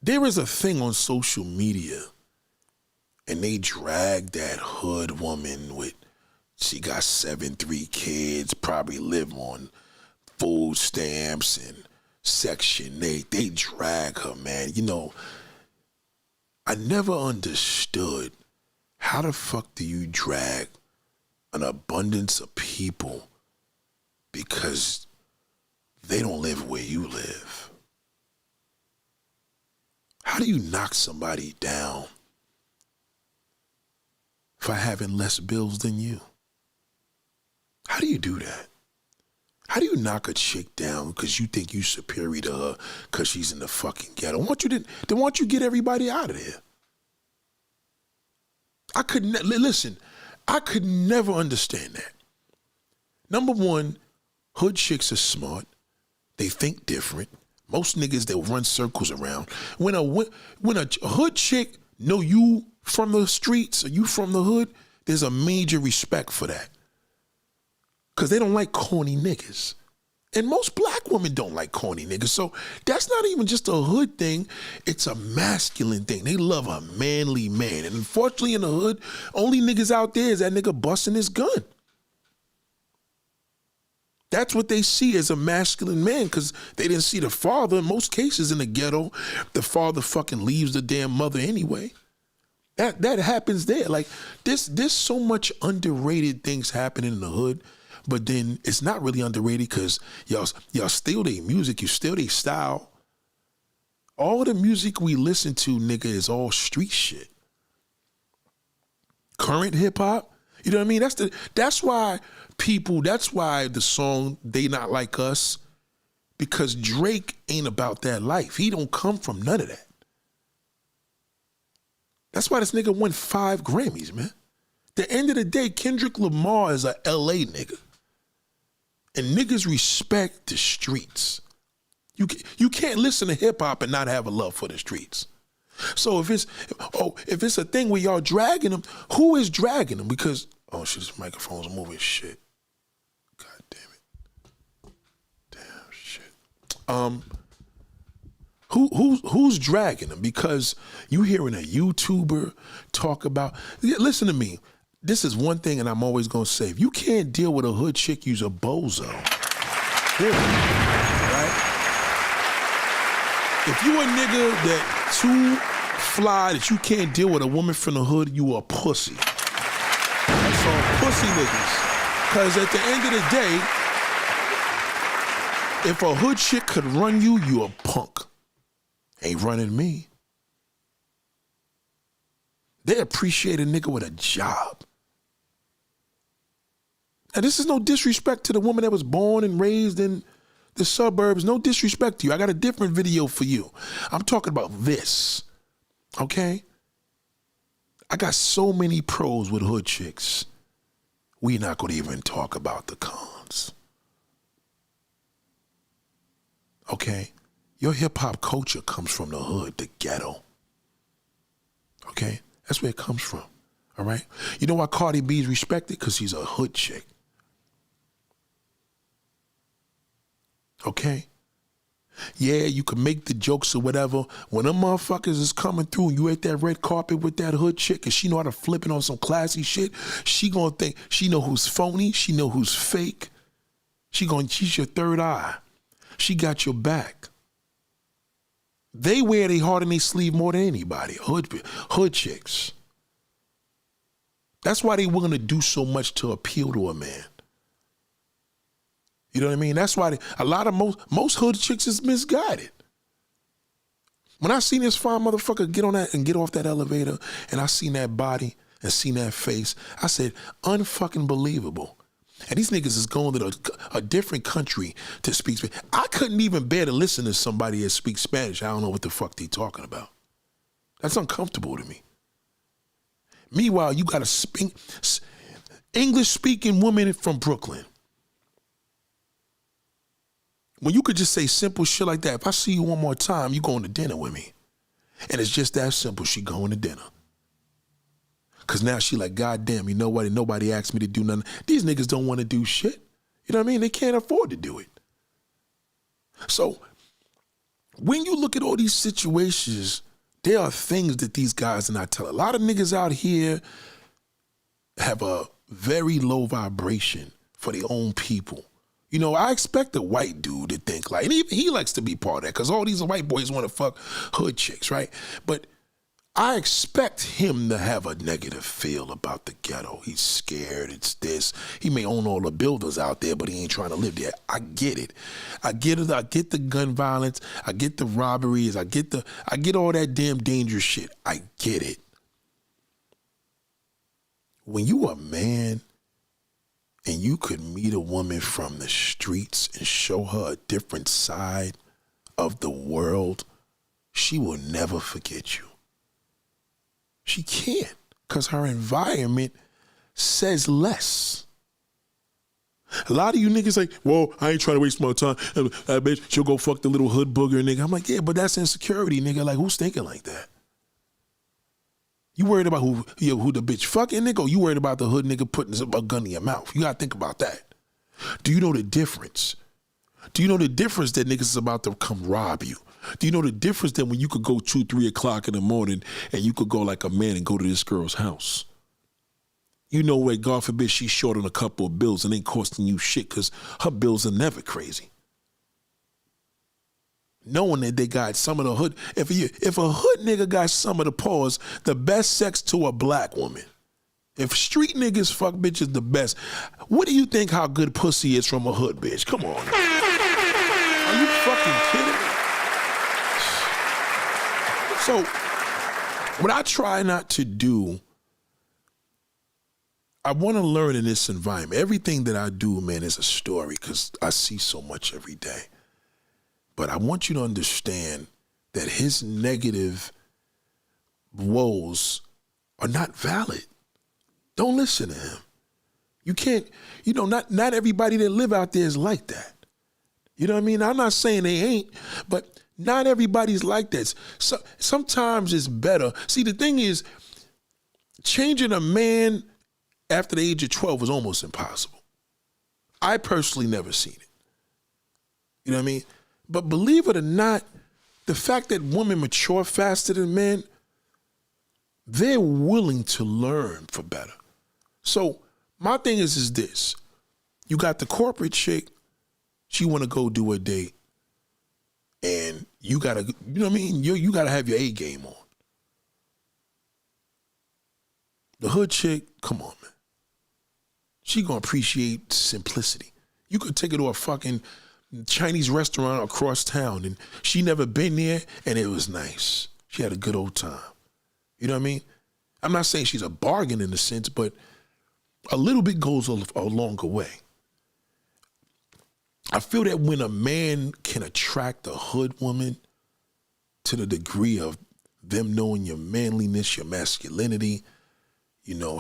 there is a thing on social media, and they drag that hood woman with, she got 3 kids, probably live on food stamps and Section 8. They drag her, man. I never understood, how the fuck do you drag an abundance of people because they don't live where you live? How do you knock somebody down for having less bills than you? How do you do that? How do you knock a chick down because you think you superior to her because she's in the fucking ghetto? Why don't you get everybody out of there? I could never understand that. Number one, hood chicks are smart. They think different. Most niggas, they'll run circles around. When a hood chick know you from the streets or you from the hood, there's a major respect for that. Because they don't like corny niggas. And most black women don't like corny niggas. So that's not even just a hood thing. It's a masculine thing. They love a manly man. And unfortunately in the hood, only niggas out there is that nigga busting his gun. That's what they see as a masculine man, because they didn't see the father. In most cases in the ghetto, the father fucking leaves the damn mother anyway. That happens there. Like, there's so much underrated things happening in the hood. But then it's not really underrated because y'all steal their music, you steal their style. All the music we listen to, nigga, is all street shit. Current hip hop, you know what I mean? That's why the song They Not Like Us, because Drake ain't about that life. He don't come from none of that. That's why this nigga won 5 Grammys, man. The end of the day, Kendrick Lamar is a LA nigga. And niggas respect the streets. You can't listen to hip hop and not have a love for the streets. So if it's a thing where y'all dragging them, who is dragging them? Because, oh shit, this microphone's moving shit. God damn it. Damn shit. Who's dragging them? Because you hearing a YouTuber talk about, listen to me. This is one thing, and I'm always gonna say, if you can't deal with a hood chick, you's a bozo. Period. Right? If you a nigga that too fly that you can't deal with a woman from the hood, you a pussy. That's all pussy niggas. Cause at the end of the day, if a hood chick could run you, you a punk. Ain't running me. They appreciate a nigga with a job. And this is no disrespect to the woman that was born and raised in the suburbs. No disrespect to you. I got a different video for you. I'm talking about this, okay? I got so many pros with hood chicks. We not gonna even talk about the cons. Okay? Your hip hop culture comes from the hood, the ghetto. Okay? That's where it comes from, all right? You know why Cardi B is respected? Because she's a hood chick. Okay? Yeah, you can make the jokes or whatever. When them motherfuckers is coming through and you at that red carpet with that hood chick and she know how to flip it on some classy shit, she gonna think, she know who's phony, she know who's fake. She's your third eye. She got your back. They wear their heart in their sleeve more than anybody, hood chicks. That's why they willing to do so much to appeal to a man. You know what I mean? That's why most hood chicks is misguided. When I seen this fine motherfucker get on that and get off that elevator and I seen that body and seen that face, I said, unfucking believable. And these niggas is going to a different country to speak Spanish. I couldn't even bear to listen to somebody that speaks Spanish. I don't know what the fuck they talking about. That's uncomfortable to me. Meanwhile, you got a English-speaking woman from Brooklyn. When you could just say simple shit like that, if I see you one more time, you going to dinner with me. And it's just that simple, she going to dinner. Because now she like, God damn, you know what? Nobody asked me to do nothing. These niggas don't want to do shit. You know what I mean? They can't afford to do it. So when you look at all these situations, there are things that these guys are not telling. A lot of niggas out here have a very low vibration for their own people. You know, I expect a white dude to think like, and even he likes to be part of that because all these white boys want to fuck hood chicks, right? But I expect him to have a negative feel about the ghetto. He's scared, it's this. He may own all the builders out there, but he ain't trying to live there. I get it. I get it. I get the gun violence. I get the robberies. I get all that damn dangerous shit. I get it. When you a man and you could meet a woman from the streets and show her a different side of the world, she will never forget you. She can't, because her environment says less. A lot of you niggas like, well, I ain't trying to waste my time. I bet she'll go fuck the little hood booger nigga. I'm like, yeah, but that's insecurity, nigga. Like, who's thinking like that? You worried about who the bitch fucking nigga, or you worried about the hood nigga putting a gun in your mouth? You gotta think about that. Do you know the difference? Do you know the difference that niggas is about to come rob you? Do you know the difference that when you could go 2, 3 o'clock in the morning and you could go like a man and go to this girl's house? You know where, God forbid, she's short on a couple of bills and ain't costing you shit because her bills are never crazy. Knowing that they got some of the hood, if a hood nigga got some of the pause, the best sex to a black woman. If street niggas fuck bitches the best, what do you think how good pussy is from a hood bitch? Come on. Are you fucking kidding me? So, what I try not to do, I want to learn in this environment. Everything that I do, man, is a story because I see so much every day. But I want you to understand that his negative woes are not valid. Don't listen to him. You can't, not everybody that live out there is like that. You know what I mean? I'm not saying they ain't, but not everybody's like that. So, sometimes it's better. See, the thing is, changing a man after the age of 12 is almost impossible. I personally never seen it. You know what I mean? But believe it or not, the fact that women mature faster than men, they're willing to learn for better. So my thing is this. You got the corporate chick, she want to go do a date, and you got to, you know what I mean? You got to have your A game on. The hood chick, come on, man. She going to appreciate simplicity. You could take her to a fucking Chinese restaurant across town, and she never been there, and it was nice. She had a good old time. You know what I mean? I'm not saying she's a bargain in a sense, but a little bit goes a longer way. I feel that when a man can attract a hood woman to the degree of them knowing your manliness, your masculinity,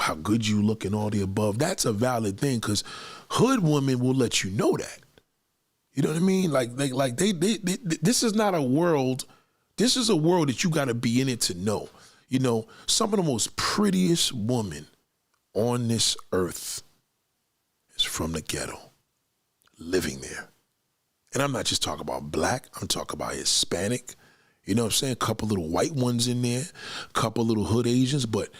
how good you look and all the above, that's a valid thing, because hood women will let you know that. You know what I mean? They this is not a world, this is a world that you got to be in it to know. Some of the most prettiest women on this earth is from the ghetto, living there. And I'm not just talking about black, I'm talking about Hispanic. You know what I'm saying? A couple little white ones in there, a couple little hood Asians, but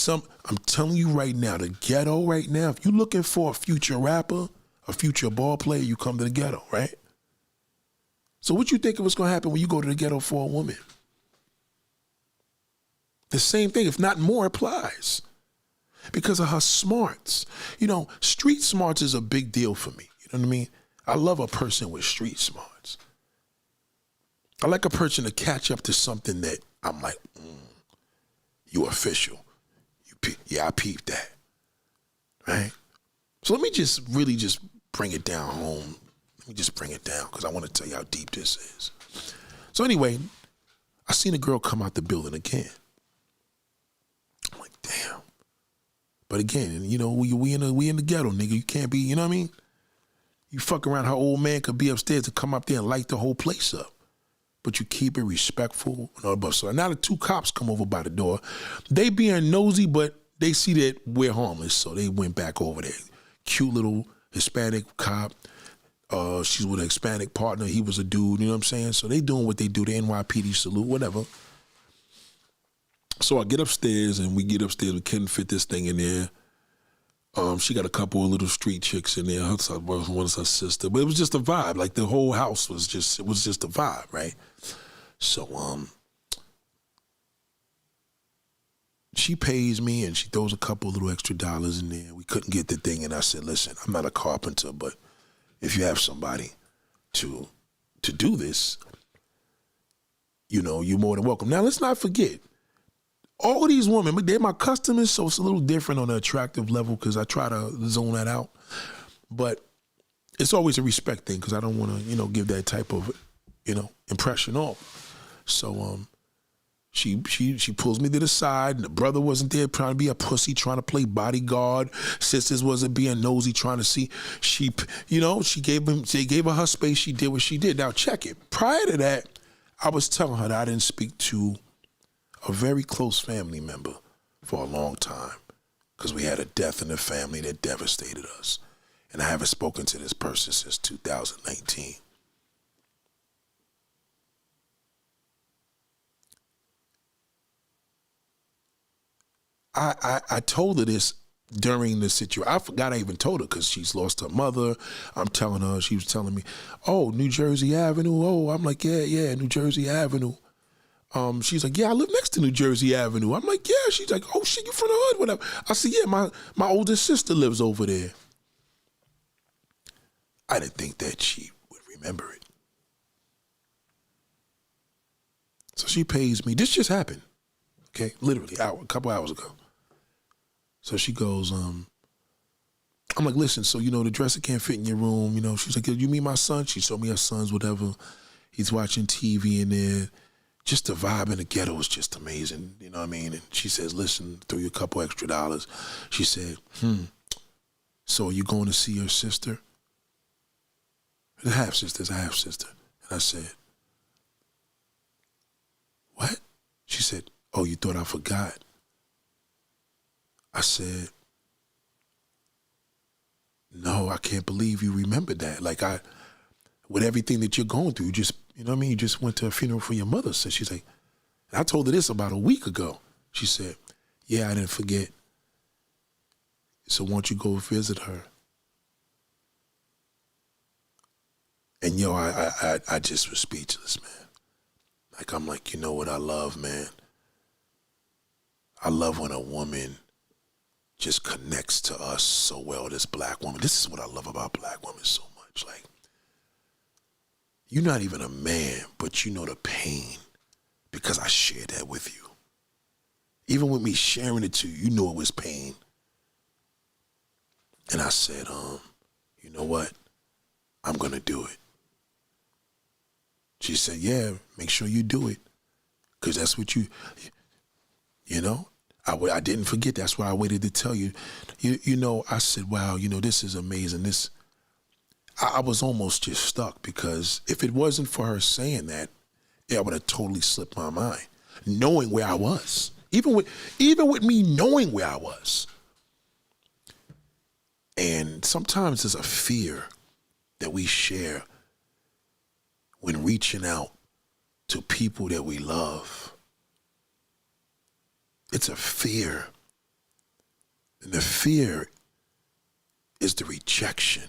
I'm telling you right now, the ghetto right now, if you're looking for a future rapper, a future ball player, you come to the ghetto, right? So what you think of what's going to happen when you go to the ghetto for a woman? The same thing, if not more, applies. Because of her smarts. Street smarts is a big deal for me. You know what I mean? I love a person with street smarts. I like a person to catch up to something that I'm like, you official. I peeped that. Right? So let me just really just bring it down home. Let me just bring it down, because I want to tell you how deep this is. So anyway, I seen a girl come out the building again. I'm like, damn. But again, we in the ghetto, nigga. You can't be, you know what I mean? You fuck around, her old man could be upstairs and come up there and light the whole place up. But you keep it respectful and all above. So now the two cops come over by the door. They being nosy, but they see that we're harmless, so they went back over there. Cute little Hispanic cop. She's with a Hispanic partner. He was a dude, you know what I'm saying? So they doing what they do, the NYPD salute, whatever. So I get upstairs, and we couldn't fit this thing in there. She got a couple of little street chicks in there. One's her sister, but it was just a vibe. Like the whole house was just a vibe, right? So she pays me, and she throws a couple of little extra dollars in there. We couldn't get the thing, and I said, listen, I'm not a carpenter, but if you have somebody to do this, you're more than welcome. Now, let's not forget, all of these women, they're my customers, so it's a little different on the attractive level, because I try to zone that out. But it's always a respect thing, because I don't want to, give that type of, impression off. So she pulls me to the side, and the brother wasn't there trying to be a pussy, trying to play bodyguard. Sisters wasn't being nosy, trying to see. She gave her space. She did what she did. Now check it. Prior to that, I was telling her that I didn't speak to a very close family member for a long time, because we had a death in the family that devastated us. And I haven't spoken to this person since 2019. I told her this during the situation. I forgot I even told her, because she's lost her mother. I'm telling her, she was telling me, oh, New Jersey Avenue. Oh, I'm like, yeah, New Jersey Avenue. She's like, yeah, I live next to New Jersey Avenue. I'm like, yeah. She's like, oh shit, you from the hood, whatever. I said, yeah, my oldest sister lives over there. I didn't think that she would remember it. So she pays me. This just happened, okay? Literally, a couple hours ago. So she goes, I'm like, listen, so, the dresser can't fit in your room. She's like, you meet my son? She showed me her son's, whatever. He's watching TV in there, just the vibe in the ghetto was just amazing. You know what I mean? And she says, listen, threw you a couple extra dollars. She said, so are you going to see your sister? The half-sister's a half-sister. And I said, what? She said, oh, you thought I forgot? I said, no, I can't believe you remembered that. Like, with everything that you're going through, you just, you know what I mean? You just went to a funeral for your mother. So she's like, and I told her this about a week ago. She said, yeah, I didn't forget. So why don't you go visit her? And yo, I just was speechless, man. Like, I'm like, you know what I love, man? I love when a woman just connects to us so well, this black woman. This is what I love about black women so much. Like, you're not even a man, but you know the pain because I shared that with you. Even with me sharing it to you, you know it was pain. And I said, you know what? I'm going to do it. She said, yeah, make sure you do it. Because that's what you know, I didn't forget. That's why I waited to tell you. You know, I said, wow, you know, this is amazing. I was almost just stuck because if it wasn't for her saying that, I would have totally slipped my mind, knowing where I was. Even with me knowing where I was. And sometimes there's a fear that we share when reaching out to people that we love. It's a fear. And the fear is the rejection.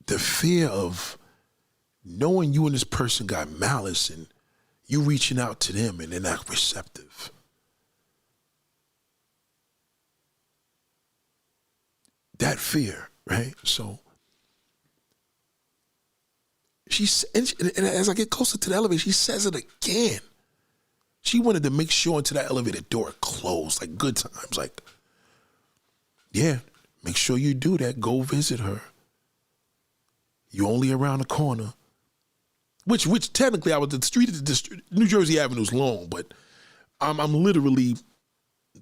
The fear of knowing you and this person got malice and you reaching out to them and they're not receptive. That fear, right? So and as I get closer to the elevator, she says it again. She wanted to make sure until that elevator door closed, like good times. Like, yeah, make sure you do that. Go visit her. You're only around the corner. Which technically I was the street, New Jersey Avenue's long, but I'm literally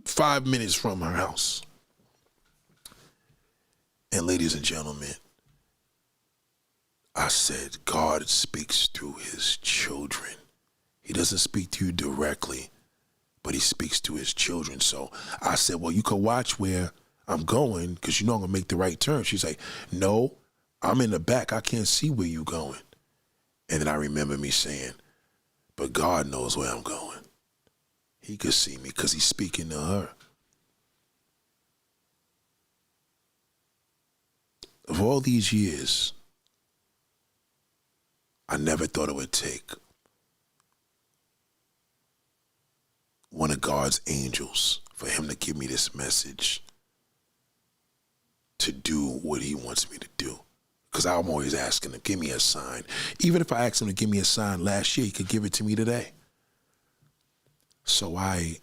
5 minutes from her house. And ladies and gentlemen, I said, God speaks through his children. He doesn't speak to you directly, but he speaks to his children. So I said, well, you can watch where I'm going because you know I'm going to make the right turn. She's like, no, I'm in the back. I can't see where you're going. And then I remember me saying, but God knows where I'm going. He could see me because he's speaking to her. Of all these years, I never thought it would take one of God's angels for him to give me this message to do what he wants me to do. Because I'm always asking him, give me a sign. Even if I asked him to give me a sign last year, he could give it to me today. So I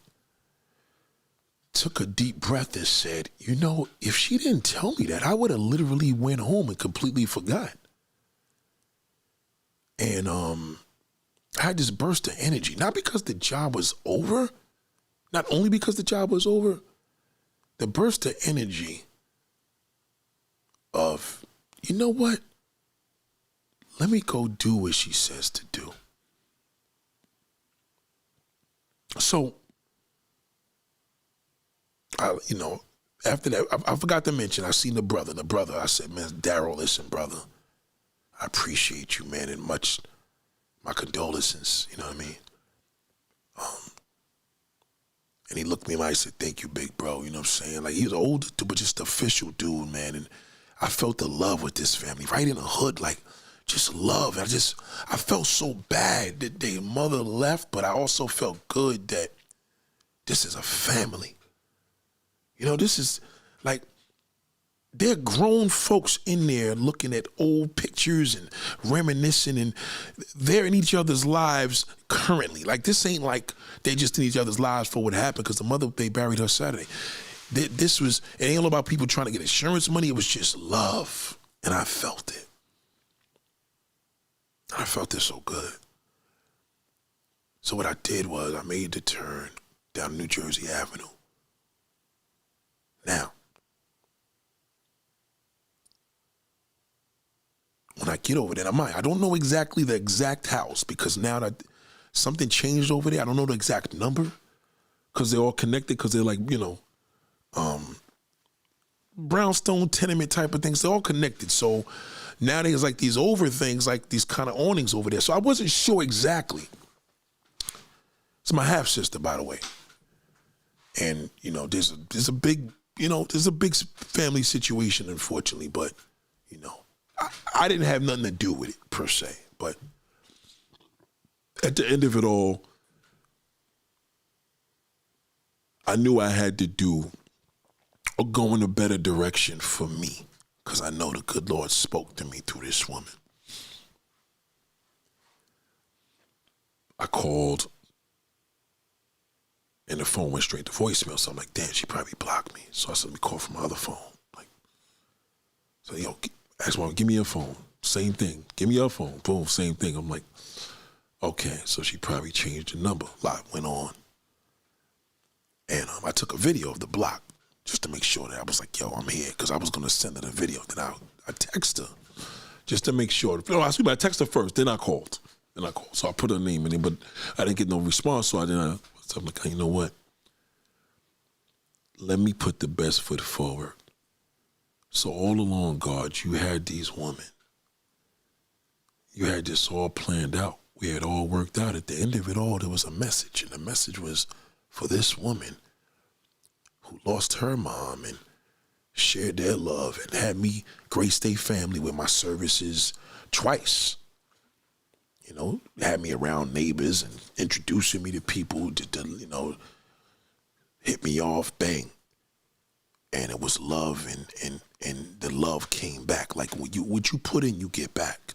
took a deep breath and said, you know, if she didn't tell me that, I would have literally went home and completely forgot. And I had this burst of energy, not because the job was over, not only because the job was over, the burst of energy of, you know what? Let me go do what she says to do. So, after that, I forgot to mention, I seen the brother. I said, man, Daryl, listen, brother, I appreciate you, man, and much my condolences, you know what I mean? And he looked me in my eyes and said, thank you, big bro, you know what I'm saying? Like, he was an older dude, but just official dude, man, and I felt the love with this family, right in the hood, like, just love. I felt so bad that their mother left, but I also felt good that this is a family. You know, this is like, they're grown folks in there looking at old pictures and reminiscing, and they're in each other's lives currently. Like, this ain't like they just in each other's lives for what happened, because the mother, they buried her Saturday. This was, it ain't all about people trying to get insurance money. It was just love, and I felt it. I felt this so good. So what I did was I made the turn down New Jersey Avenue. Now, when I get over there, I don't know exactly the exact house because now that something changed over there, I don't know the exact number because they're all connected because they're like, brownstone tenement type of things. They're all connected. So now there's like these over things, like these kind of awnings over there. So I wasn't sure exactly. It's my half sister, by the way. And, there's a big family situation, unfortunately, but, I didn't have nothing to do with it per se. But at the end of it all, I knew I had to do or go in a better direction for me because I know the good Lord spoke to me through this woman. I called and the phone went straight to voicemail. So I'm like, damn, she probably blocked me. So I said, let me call from my other phone. Ask one, give me your phone. Same thing. Give me your phone. Boom, same thing. I'm like, okay, so she probably changed the number. A lot went on. And I took a video of the block just to make sure that I was like, yo, I'm here. Because I was going to send her the video. Then I text her just to make sure. No, I texted her first. Then I called. So I put her name in it, but I didn't get no response. So I'm like, you know what? Let me put the best foot forward. So all along, God, you had these women. You had this all planned out. We had all worked out. At the end of it all, there was a message. And the message was for this woman who lost her mom and shared their love and had me grace their family with my services twice. Had me around neighbors and introducing me to people to hit me off, bang. And it was love and the love came back. Like what you put in, you get back.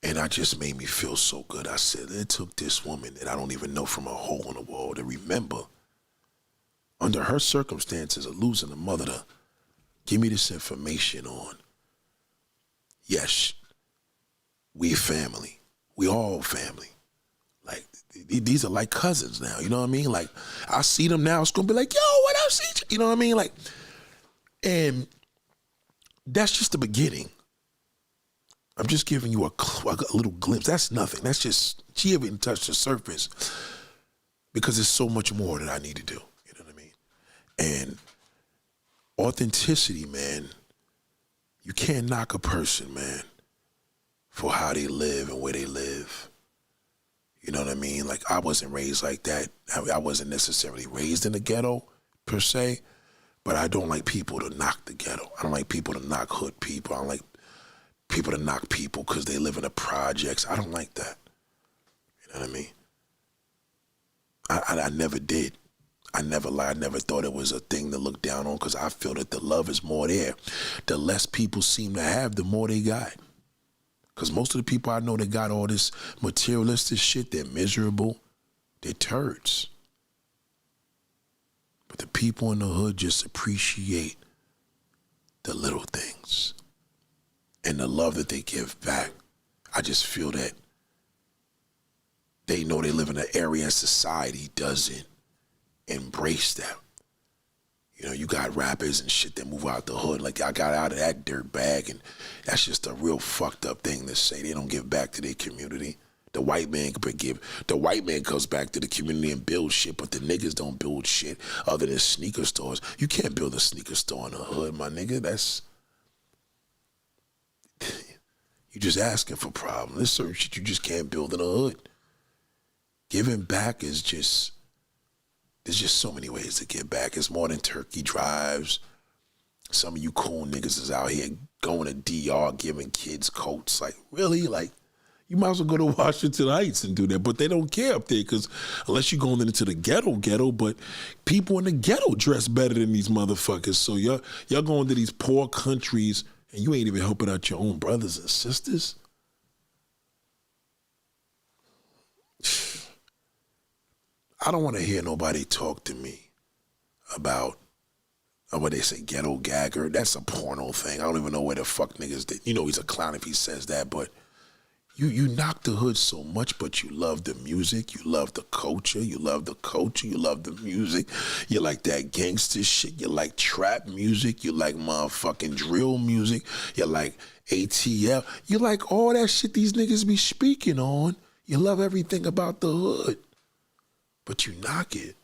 And I just made me feel so good. I said, it took this woman that I don't even know from a hole in the wall to remember under her circumstances of losing a mother to give me this information on, yes, we family. We all family. Like, these are like cousins now, you know what I mean? Like, I see them now, it's gonna be like, yo, what up, CJ? You know what I mean? Like, and that's just the beginning. I'm just giving you a little glimpse. That's nothing. That's just, she haven't touched the surface because there's so much more that I need to do, you know what I mean? And authenticity, man, you can't knock a person, man, for how they live and where they live. You know what I mean? Like, I wasn't raised like that. I wasn't necessarily raised in the ghetto, per se, but I don't like people to knock the ghetto. I don't like people to knock hood people. I don't like people to knock people because they live in the projects. I don't like that. You know what I mean? I never did. I never lied. I never thought it was a thing to look down on because I feel that the love is more there. The less people seem to have, the more they got. Because most of the people I know that got all this materialistic shit, they're miserable. They're turds. But the people in the hood just appreciate the little things and the love that they give back. I just feel that they know they live in an area and society doesn't embrace that. You got rappers and shit that move out the hood. Like, I got out of that dirt bag, and that's just a real fucked up thing to say. They don't give back to their community. The white man goes back to the community and builds shit, but the niggas don't build shit other than sneaker stores. You can't build a sneaker store in the hood, my nigga. That's you just asking for problems. There's certain shit you just can't build in the hood. Giving back is just. There's just so many ways to give back. It's more than turkey drives. Some of you cool niggas is out here going to DR, giving kids coats. Like, really? Like, you might as well go to Washington Heights and do that. But they don't care up there because unless you're going into the ghetto, but people in the ghetto dress better than these motherfuckers. So y'all going to these poor countries and you ain't even helping out your own brothers and sisters? I don't want to hear nobody talk to me about what they say, ghetto gagger. That's a porno thing. I don't even know where the fuck niggas did. You know he's a clown if he says that, but you knock the hood so much, but you love the music, you love the culture, you love the music. You like that gangster shit, you like trap music, you like motherfucking drill music, you like ATL, you like all that shit these niggas be speaking on. You love everything about the hood, but you knock it.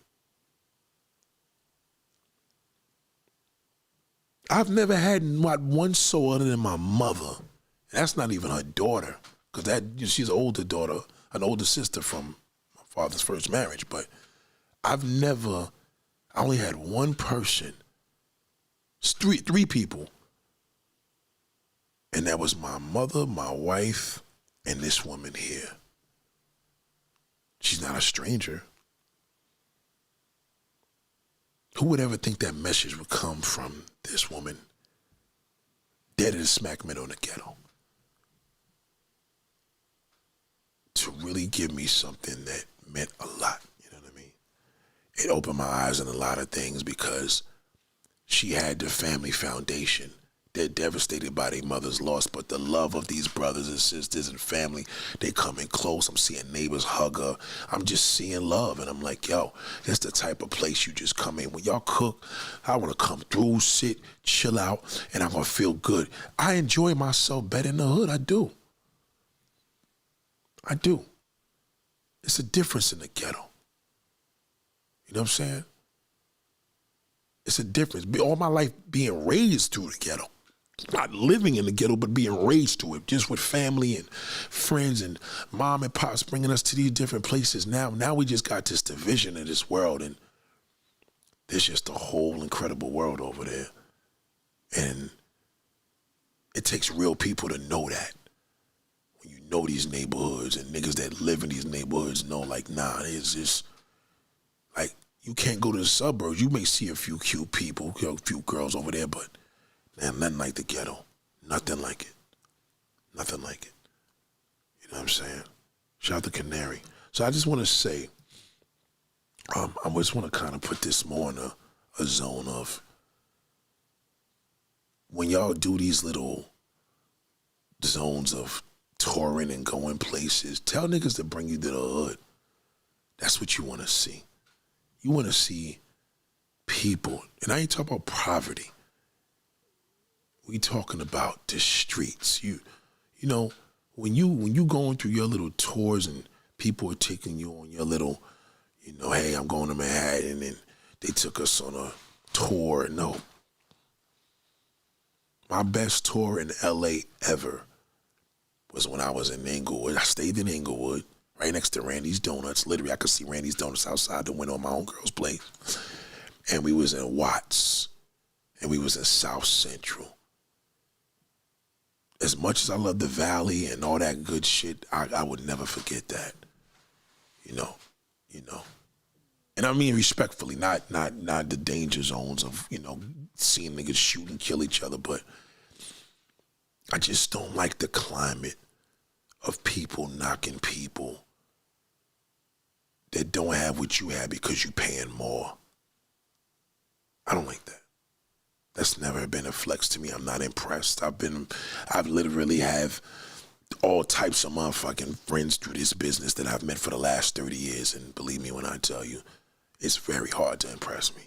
I've never had not one soul other than my mother. That's not even her daughter, because she's an older daughter, an older sister from my father's first marriage. But I only had one person, three people, and that was my mother, my wife, and this woman here. She's not a stranger. Who would ever think that message would come from this woman dead in the smack middle of the ghetto to really give me something that meant a lot? You know what I mean? It opened my eyes on a lot of things because she had the family foundation. They're devastated by their mother's loss, but the love of these brothers and sisters and family, they come in close. I'm seeing neighbors hug her. I'm just seeing love, and I'm like, yo, that's the type of place you just come in. When y'all cook, I want to come through, sit, chill out, and I'm going to feel good. I enjoy myself better in the hood. I do. It's a difference in the ghetto. You know what I'm saying? It's a difference. All my life being raised through the ghetto. Not living in the ghetto, but being raised to it, just with family and friends and mom and pops bringing us to these different places. Now we just got this division of this world, and there's just a whole incredible world over there. And it takes real people to know that. When you know these neighborhoods and niggas that live in these neighborhoods know, like, nah, it's just, like, you can't go to the suburbs. You may see a few cute people, a few girls over there, but man, nothing like the ghetto. Nothing like it. Nothing like it. You know what I'm saying? Shout out to Canary. So I just want to say, I just want to kind of put this more in a zone of when y'all do these little zones of touring and going places, tell niggas to bring you to the hood. That's what you want to see. You want to see people, and I ain't talking about poverty. We talking about the streets. You know, when you going through your little tours and people are taking you on your little, you know, hey, I'm going to Manhattan, and they took us on a tour. No. My best tour in LA ever was when I was in Inglewood. I stayed in Inglewood, right next to Randy's Donuts. Literally, I could see Randy's Donuts outside the window of my own girl's place. And we was in Watts, and we was in South Central. As much as I love the Valley and all that good shit, I would never forget that. You know. And I mean respectfully, not the danger zones of, you know, seeing niggas shoot and kill each other, but I just don't like the climate of people knocking people that don't have what you have because you paying more. I don't like that. That's never been a flex to me. I'm not impressed. I've literally have all types of motherfucking friends through this business that I've met for the last 30 years. And believe me when I tell you, it's very hard to impress me.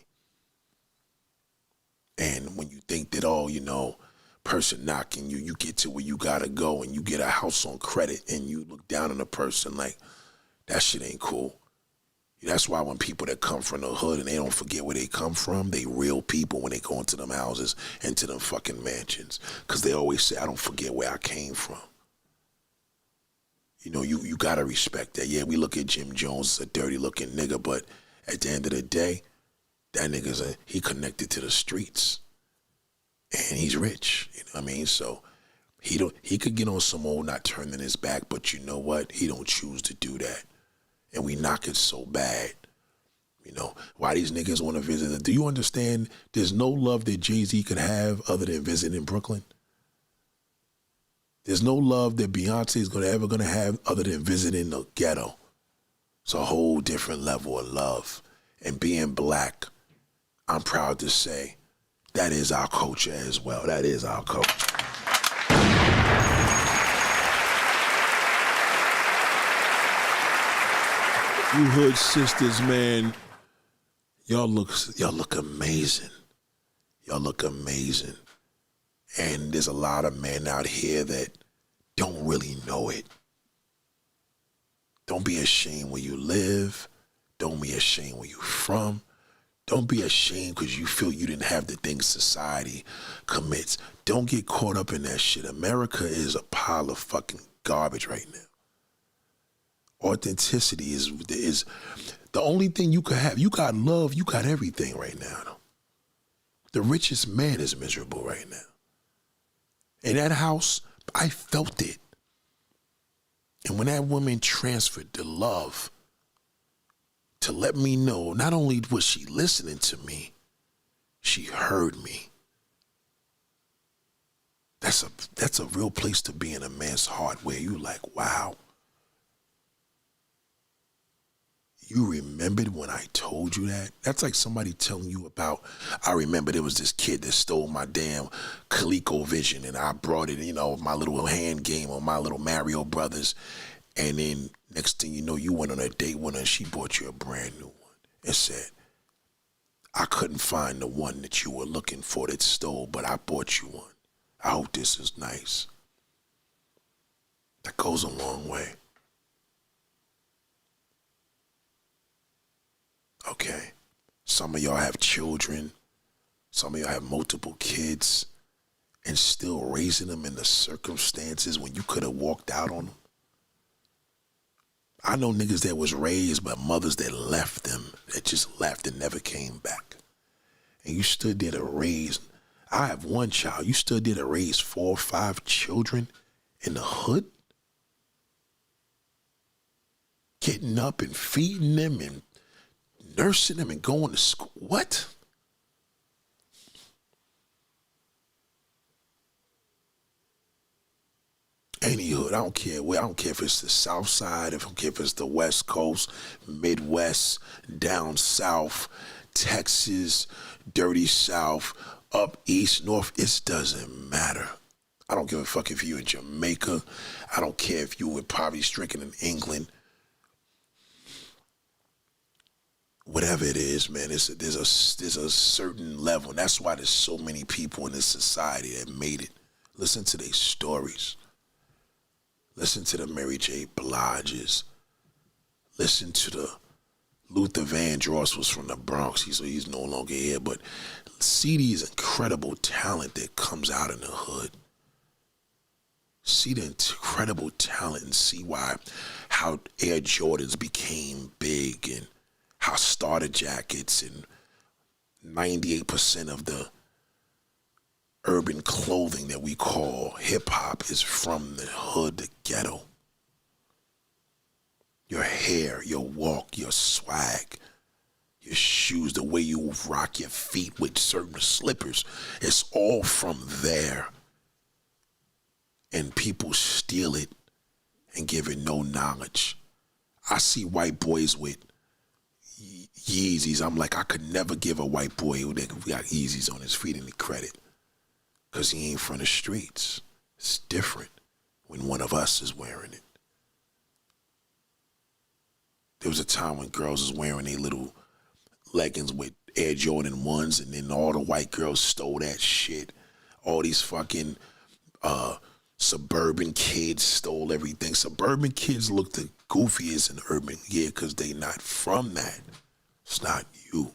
And when you think that, oh, you know, person knocking you, you get to where you gotta go and you get a house on credit and you look down on a person like, that shit ain't cool. That's why when people that come from the hood and they don't forget where they come from, they real people when they go into them houses and to them fucking mansions. Because they always say, I don't forget where I came from. You know, you gotta respect that. Yeah, we look at Jim Jones as a dirty looking nigga, but at the end of the day, that nigga's he connected to the streets. And he's rich. You know what I mean? So he could get on some old not turning his back, but you know what? He don't choose to do that. And we knock it so bad. You know, why these niggas want to visit? Do you understand there's no love that Jay-Z could have other than visiting Brooklyn? There's no love that Beyonce is ever gonna have other than visiting the ghetto. It's a whole different level of love. And being black, I'm proud to say, That is our culture as well. That is our culture. You hood sisters, man, y'all look amazing. Y'all look amazing. And there's a lot of men out here that don't really know it. Don't be ashamed where you live. Don't be ashamed where you're from. Don't be ashamed because you feel you didn't have the things society commits. Don't get caught up in that shit. America is a pile of fucking garbage right now. Authenticity is the only thing you could have. You got love, you got everything right now. Though. The richest man is miserable right now. In that house, I felt it. And when that woman transferred the love to let me know, not only was she listening to me, she heard me. That's a real place to be in a man's heart where you like, wow. You remembered when I told you that? That's like somebody telling you about, I remember there was this kid that stole my damn ColecoVision and I brought it, my little hand game on my little Mario Brothers. And then next thing you know, you went on a date with her and she bought you a brand new one and said, I couldn't find the one that you were looking for that stole, but I bought you one. I hope this is nice. That goes a long way. Okay, some of y'all have children, some of y'all have multiple kids, and still raising them in the circumstances when you could have walked out on them. I know niggas that was raised by mothers that left them, that just left and never came back. And you stood there to raise, I have one child, you stood there to raise 4 or 5 children in the hood? Getting up and feeding them and nursing them and going to school. What? Any hood, I don't care where. I don't care if it's the South Side, I don't care if it's the West Coast, Midwest, down South, Texas, dirty South, up East, North. It doesn't matter. I don't give a fuck if you're in Jamaica. I don't care if you were poverty-stricken in England. Whatever it is, man, there's a certain level. And that's why there's so many people in this society that made it. Listen to their stories. Listen to the Mary J. Bliges. Listen to the Luther Vandross was from the Bronx. He's no longer here, but see these incredible talent that comes out in the hood. See the incredible talent and see how Air Jordans became big and how starter jackets and 98% of the urban clothing that we call hip hop is from the hood, the ghetto. Your hair, your walk, your swag, your shoes, the way you rock your feet with certain slippers, it's all from there. And people steal it and give it no knowledge. I see white boys with Yeezys. I'm like, I could never give a white boy who got Yeezys on his feet any credit because he ain't from the streets. It's different when one of us is wearing it. There was a time when girls was wearing their little leggings with Air Jordan 1s and then all the white girls stole that shit. All these fucking suburban kids stole everything. Suburban kids look the goofiest in urban, yeah, because they not from that. It's not you.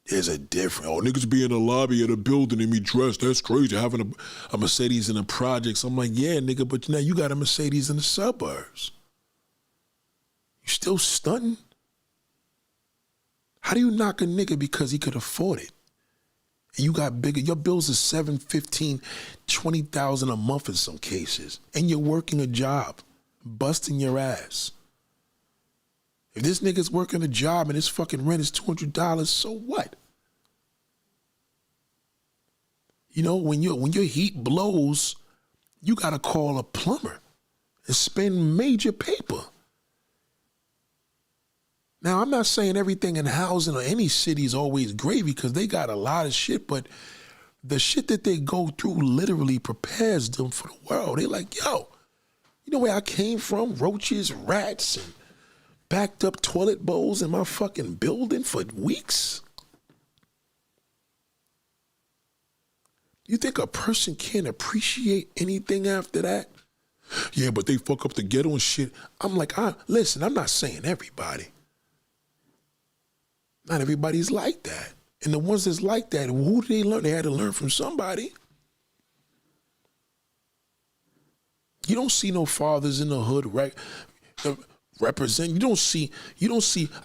There's a difference. Oh, niggas be in the lobby of the building and be dressed. That's crazy. Having a Mercedes in the projects. I'm like, yeah, nigga, but now you got a Mercedes in the suburbs. You still stunting? How do you knock a nigga because he could afford it? And you got bigger, your bills are $7,000, $15,000, $20,000 a month in some cases. And you're working a job, busting your ass. If this nigga's working a job and his fucking rent is $200, so what? You know, when your heat blows, you gotta call a plumber and spend major paper. Now, I'm not saying everything in housing or any city is always gravy because they got a lot of shit, but the shit that they go through literally prepares them for the world. They like, yo, you know where I came from? Roaches, rats, and backed up toilet bowls in my fucking building for weeks. You think a person can't appreciate anything after that? Yeah, but they fuck up the ghetto and shit. I'm like, listen, I'm not saying everybody. Not everybody's like that. And the ones that's like that, who did they learn? They had to learn from somebody. You don't see no fathers in the hood represent. You don't see,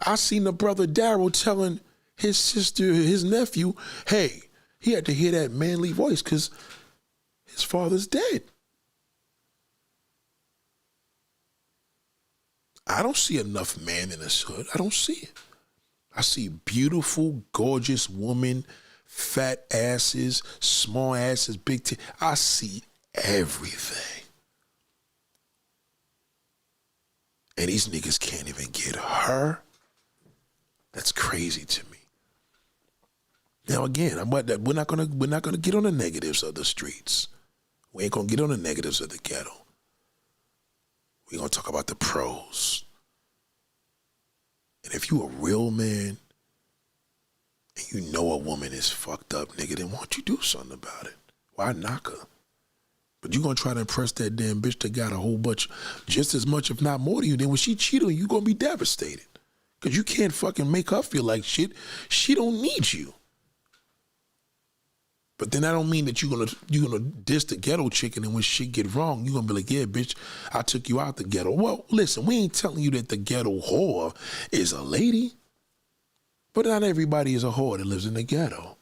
I seen the brother Daryl telling his sister, his nephew, hey, he had to hear that manly voice because his father's dead. I don't see enough man in this hood. I don't see it. I see beautiful, gorgeous women, fat asses, small asses, big titties. I see everything. And these niggas can't even get her. That's crazy to me. Now again, we're not gonna get on the negatives of the streets. We ain't gonna get on the negatives of the ghetto. We're gonna talk about the pros. And if you a real man and you know a woman is fucked up, nigga, then why don't you do something about it? Why knock her? But you gonna try to impress that damn bitch that got a whole bunch, just as much, if not more than you. Then when she cheat on you, you gonna be devastated. Cause you can't fucking make her feel like shit. She don't need you. But then that don't mean that you're gonna diss the ghetto chicken, and when shit get wrong, you're gonna be like, yeah, bitch, I took you out the ghetto. Well, listen, we ain't telling you that the ghetto whore is a lady, but not everybody is a whore that lives in the ghetto.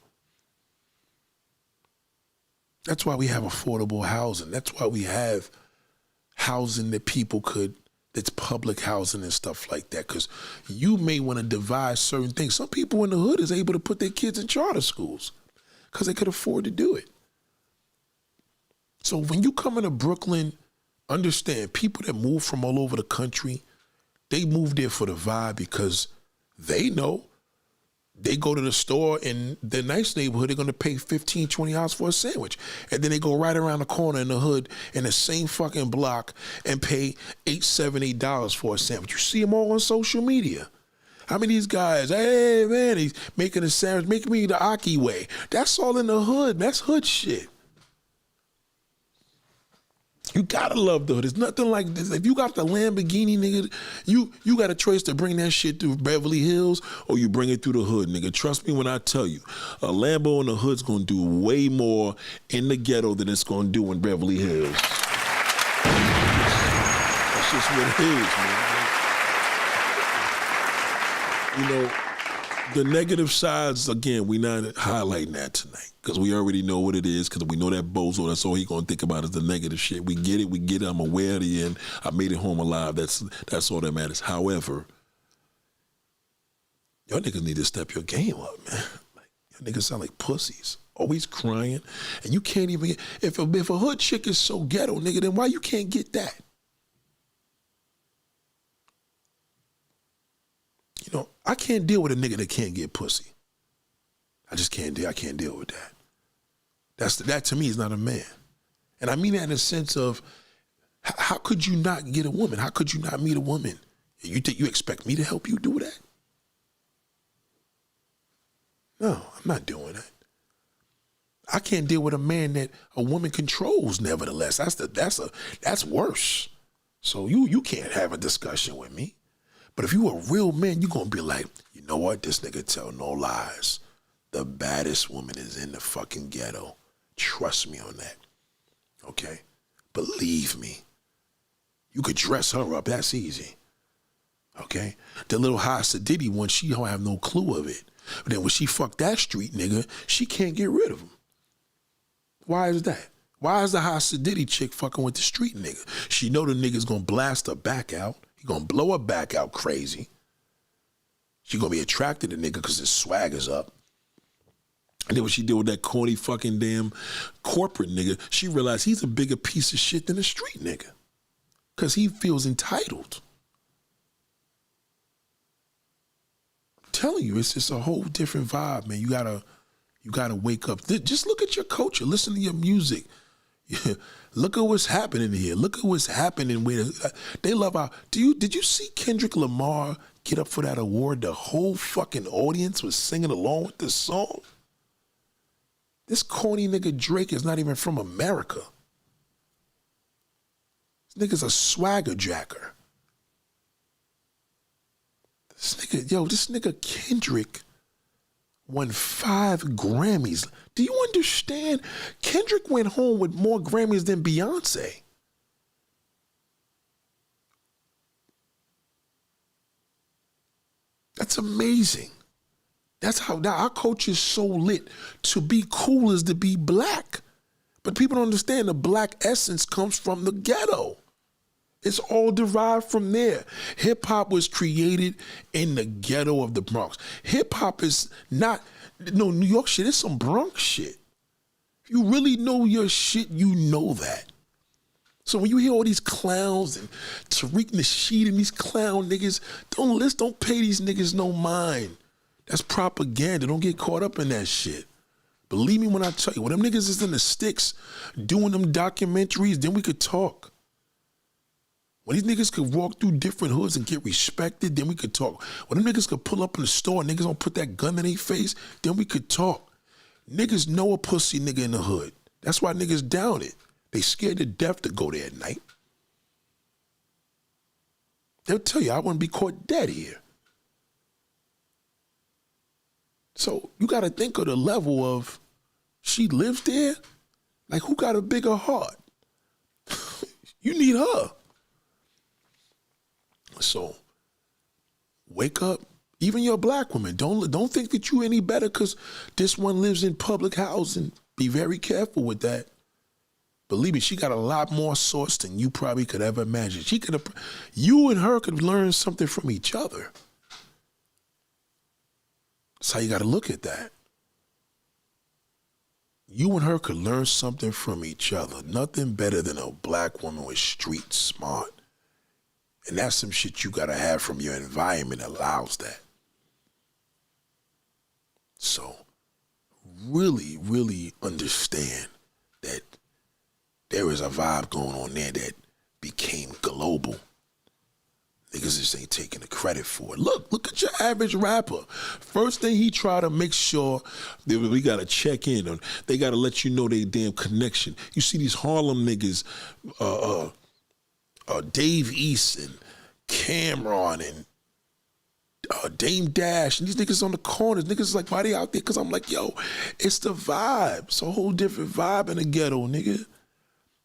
That's why we have affordable housing. That's why we have housing that people that's public housing and stuff like that, because you may want to devise certain things. Some people in the hood is able to put their kids in charter schools because they could afford to do it. So when you come into Brooklyn, understand people that move from all over the country, they move there for the vibe because they know they go to the store in the nice neighborhood, they're going to pay $15, $20 for a sandwich. And then they go right around the corner in the hood in the same fucking block and pay $8, $7, $8 for a sandwich. You see them all on social media. How many of these guys, hey man, he's making a sandwich, make me the Aki way. That's all in the hood. That's hood shit. You gotta love the hood. There's nothing like this. If you got the Lamborghini, nigga, you got a choice to bring that shit through Beverly Hills or you bring it through the hood, nigga. Trust me when I tell you, a Lambo in the hood's gonna do way more in the ghetto than it's gonna do in Beverly Hills. That's just what it is, man. You know, the negative sides, again, we not highlighting that tonight because we already know what it is, because we know that bozo, that's all he gonna think about is the negative shit. We get it, I'm aware of the end. I made it home alive, that's all that matters. However, y'all niggas need to step your game up, man. Like, y'all niggas sound like pussies, always crying, and you can't even get, if a hood chick is so ghetto, nigga, then why you can't get that? You know, I can't deal with a nigga that can't get pussy. I just can't deal. I can't deal with that. That to me is not a man. And I mean that in the sense of, how could you not get a woman? How could you not meet a woman? You think you expect me to help you do that? No, I'm not doing that. I can't deal with a man that a woman controls. Nevertheless, that's worse. So you can't have a discussion with me. But if you a real man, you're going to be like, you know what? This nigga tell no lies. The baddest woman is in the fucking ghetto. Trust me on that. Okay? Believe me. You could dress her up. That's easy. Okay? The little H00D one, she don't have no clue of it. But then when she fuck that street nigga, she can't get rid of him. Why is that? Why is the H00D chick fucking with the street nigga? She know the nigga's going to blast her back out. Gonna blow her back out crazy. She gonna be attracted to nigga because his swag is up. And then when she did with that corny fucking damn corporate nigga, she realized he's a bigger piece of shit than a street nigga. Because he feels entitled. telling you, it's just a whole different vibe, man. You gotta wake up. Just look at your culture. Listen to your music. Look at what's happening here. Look at what's happening where they love our. Did you see Kendrick Lamar get up for that award? The whole fucking audience was singing along with this song. This corny nigga Drake is not even from America. This nigga's a swagger jacker. This nigga Kendrick won 5 Grammys. Do you understand? Kendrick went home with more Grammys than Beyonce. That's amazing. That's how our culture is so lit. To be cool is to be black. But people don't understand the black essence comes from the ghetto. It's all derived from there. Hip hop was created in the ghetto of the Bronx. Hip hop is not New York shit. It's some Bronx shit. If you really know your shit, you know that. So when you hear all these clowns and Tariq Nasheed and these clown niggas, don't pay these niggas no mind. That's propaganda. Don't get caught up in that shit. Believe me when I tell you, when them niggas is in the sticks doing them documentaries, then we could talk. When these niggas could walk through different hoods and get respected, then we could talk. When them niggas could pull up in the store and niggas don't put that gun in their face, then we could talk. Niggas know a pussy nigga in the hood. That's why niggas down it. They scared to death to go there at night. They'll tell you, I wouldn't be caught dead here. So you got to think of the level of, she lived there? Like, who got a bigger heart? You need her. So wake up. Even your black woman, don't think that you any better because this one lives in public housing. Be very careful with that. Believe me, she got a lot more sauce than you probably could ever imagine. You and her could learn something from each other. That's how you got to look at that. You and her could learn something from each other. Nothing better than a black woman with street smart. And that's some shit you got to have from your environment that allows that. So really, really understand that there is a vibe going on there that became global. Niggas just ain't taking the credit for it. Look at your average rapper. First thing he try to make sure that we got to check in on. They got to let you know they damn connection. You see these Harlem niggas, Dave East and Cameron and Dame Dash and these niggas on the corners. Niggas like, why they out there? Because I'm like, yo, it's the vibe. It's a whole different vibe in the ghetto, nigga.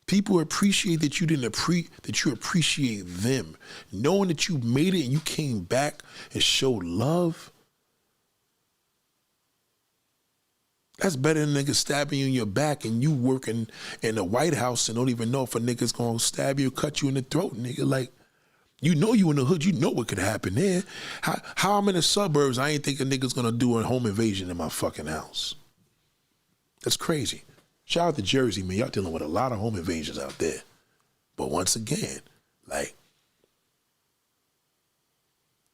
People appreciate that you appreciate them. Knowing that you made it and you came back and showed love. That's better than niggas stabbing you in your back and you working in the White House and don't even know if a nigga's gonna stab you or cut you in the throat, nigga. Like, you know you in the hood, you know what could happen there. How I'm in the suburbs, I ain't think a nigga's gonna do a home invasion in my fucking house. That's crazy. Shout out to Jersey, man. Y'all dealing with a lot of home invasions out there. But once again, like,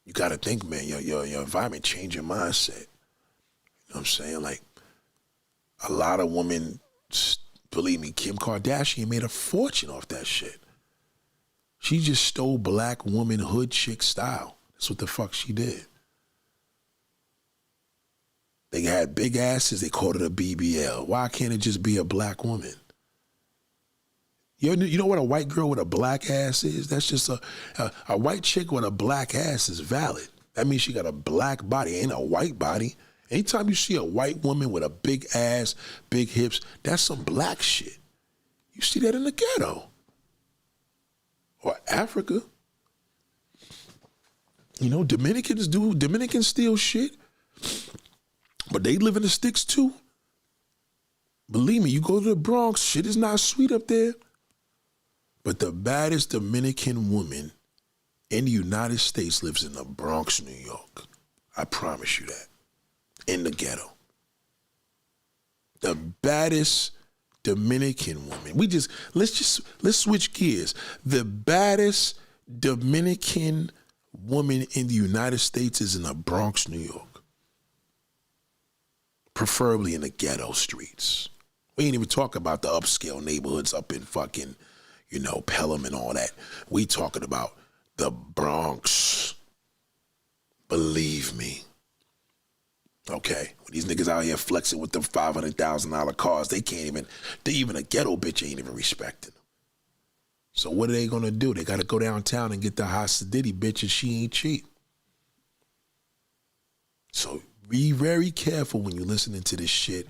you got to think, man, your environment change your mindset. You know what I'm saying? Like, a lot of women, believe me, Kim Kardashian made a fortune off that shit. She just stole black woman hood chick style. That's what the fuck she did. They had big asses, they called it a BBL. Why can't it just be a black woman? You know what a white girl with a black ass is? That's just a white chick with a black ass is valid. That means she got a black body, ain't a white body. Anytime you see a white woman with a big ass, big hips, that's some black shit. You see that in the ghetto. Or Africa. You know, Dominicans steal shit. But they live in the sticks too. Believe me, you go to the Bronx, shit is not sweet up there. But the baddest Dominican woman in the United States lives in the Bronx, New York. I promise you that. In the ghetto. The baddest Dominican woman. Let's switch gears. The baddest Dominican woman in the United States is in the Bronx, New York. preferably in the ghetto streets. We ain't even talking about the upscale neighborhoods up in fucking, Pelham and all that. We talking about the Bronx. Believe me. Okay, when these niggas out here flexing with them $500,000 cars, they even a ghetto bitch ain't even respecting them. So what are they gonna do? They gotta go downtown and get the H00D bitch, and she ain't cheap. So be very careful when you're listening to this shit,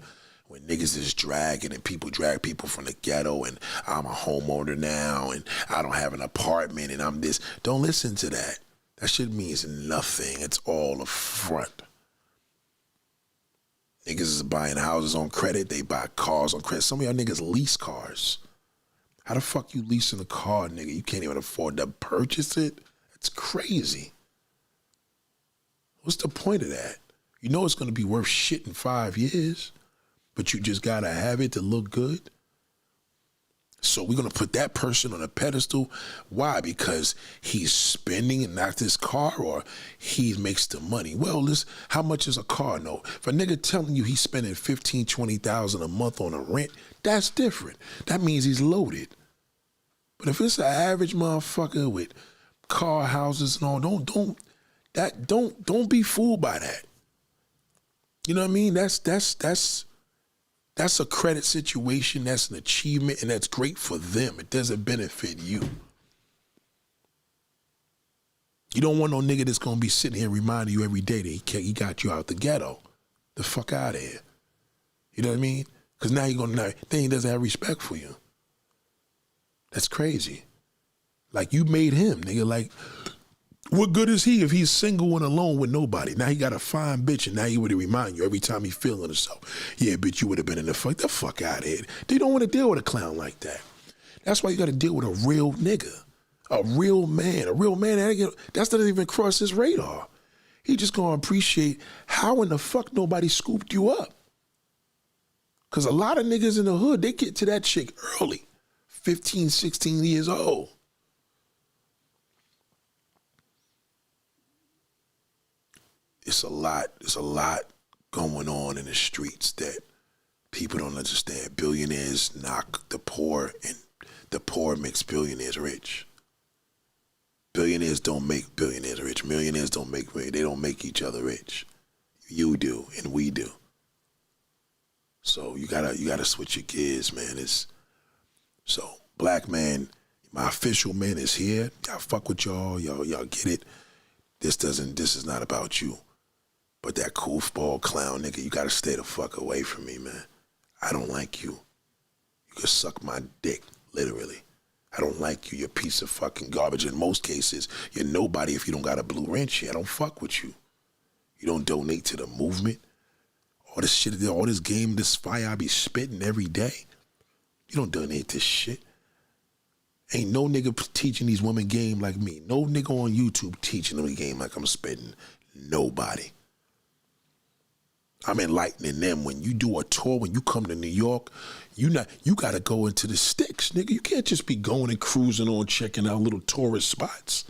when niggas is dragging and people drag people from the ghetto and I'm a homeowner now and I don't have an apartment and I'm this. Don't listen to that. That shit means nothing. It's all a front. Niggas is buying houses on credit. They buy cars on credit. Some of y'all niggas lease cars. How the fuck you leasing a car, nigga? You can't even afford to purchase it? That's crazy. What's the point of that? You know it's going to be worth shit in 5 years, but you just got to have it to look good. So we're going to put that person on a pedestal. Why? Because he's spending and not his car, or he makes the money. Well, how much is a car? No. If a nigga telling you he's spending $15,000, $20,000 a month on a rent, that's different. That means he's loaded. But if it's an average motherfucker with car, houses and all, don't be fooled by that. You know what I mean? That's a credit situation, that's an achievement, and that's great for them. It doesn't benefit you. You don't want no nigga that's gonna be sitting here reminding you every day that he got you out the ghetto. The fuck out of here. You know what I mean? Because now then he doesn't have respect for you. That's crazy. Like, you made him, nigga. Like, what good is he if he's single and alone with nobody? Now he got a fine bitch, and now he would remind you every time he feeling himself. Yeah, bitch, you would have been in the fuck out of here. They don't want to deal with a clown like that. That's why you got to deal with a real nigga, a real man. A real man, that doesn't even cross his radar. He just going to appreciate how in the fuck nobody scooped you up. Because a lot of niggas in the hood, they get to that chick early, 15, 16 years old. It's a lot going on in the streets that people don't understand. Billionaires knock the poor, and the poor makes billionaires rich. Billionaires don't make billionaires rich. Millionaires don't make they don't make each other rich. You do, and we do. So you gotta switch your gears, man. So black man, my official man is here. I fuck with y'all. Y'all get it. This is not about you. But that goofball clown nigga, you gotta stay the fuck away from me, man. I don't like you. You can suck my dick, literally. I don't like you. You're a piece of fucking garbage. In most cases, you're nobody if you don't got a blue wrench here. I don't fuck with you. You don't donate to the movement. All this shit, all this game, this fire I be spitting every day. You don't donate this shit. Ain't no nigga teaching these women game like me. No nigga on YouTube teaching them a game like I'm spitting. Nobody. I'm enlightening them. When you do a tour, when you come to New York, you gotta go into the sticks, nigga. You can't just be going and cruising on, checking out little tourist spots.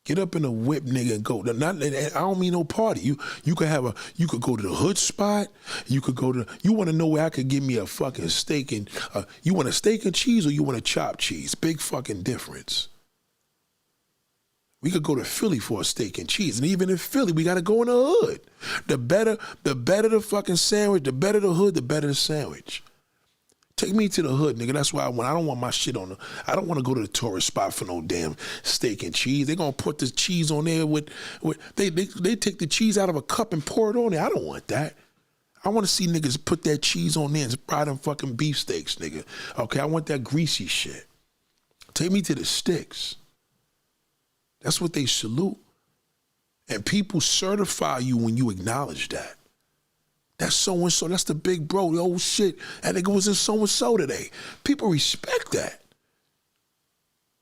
Get up in a whip, nigga, and go. I don't mean no party. You could go to the hood spot. You want to know where I could get me a fucking steak and you want a steak and cheese or you want a chopped cheese? Big fucking difference. We could go to Philly for a steak and cheese. And even in Philly, we got to go in the hood. The better the fucking sandwich, the better the hood, the better the sandwich. Take me to the hood, nigga. That's why I don't want my shit on I don't want to go to the tourist spot for no damn steak and cheese. They're going to put the cheese on there they take the cheese out of a cup and pour it on there. I don't want that. I want to see niggas put that cheese on there and fry them fucking beefsteaks, nigga. Okay, I want that greasy shit. Take me to the sticks. That's what they salute. And people certify you when you acknowledge that. That's so-and-so, that's the big bro. Oh shit, that nigga was in so-and-so today. People respect that.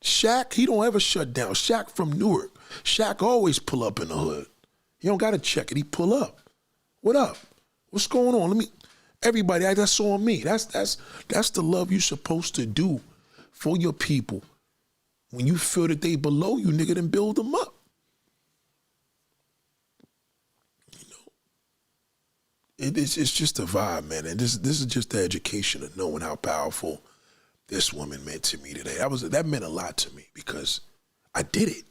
Shaq, he don't ever shut down. Shaq from Newark. Shaq always pull up in the hood. He don't gotta check it, he pull up. What up? What's going on? Everybody, that's on me. That's the love you're supposed to do for your people. When you feel that they below you, nigga, then build them up. You know? It's just a vibe, man. And this is just the education of knowing how powerful this woman meant to me today. That meant a lot to me because I did it.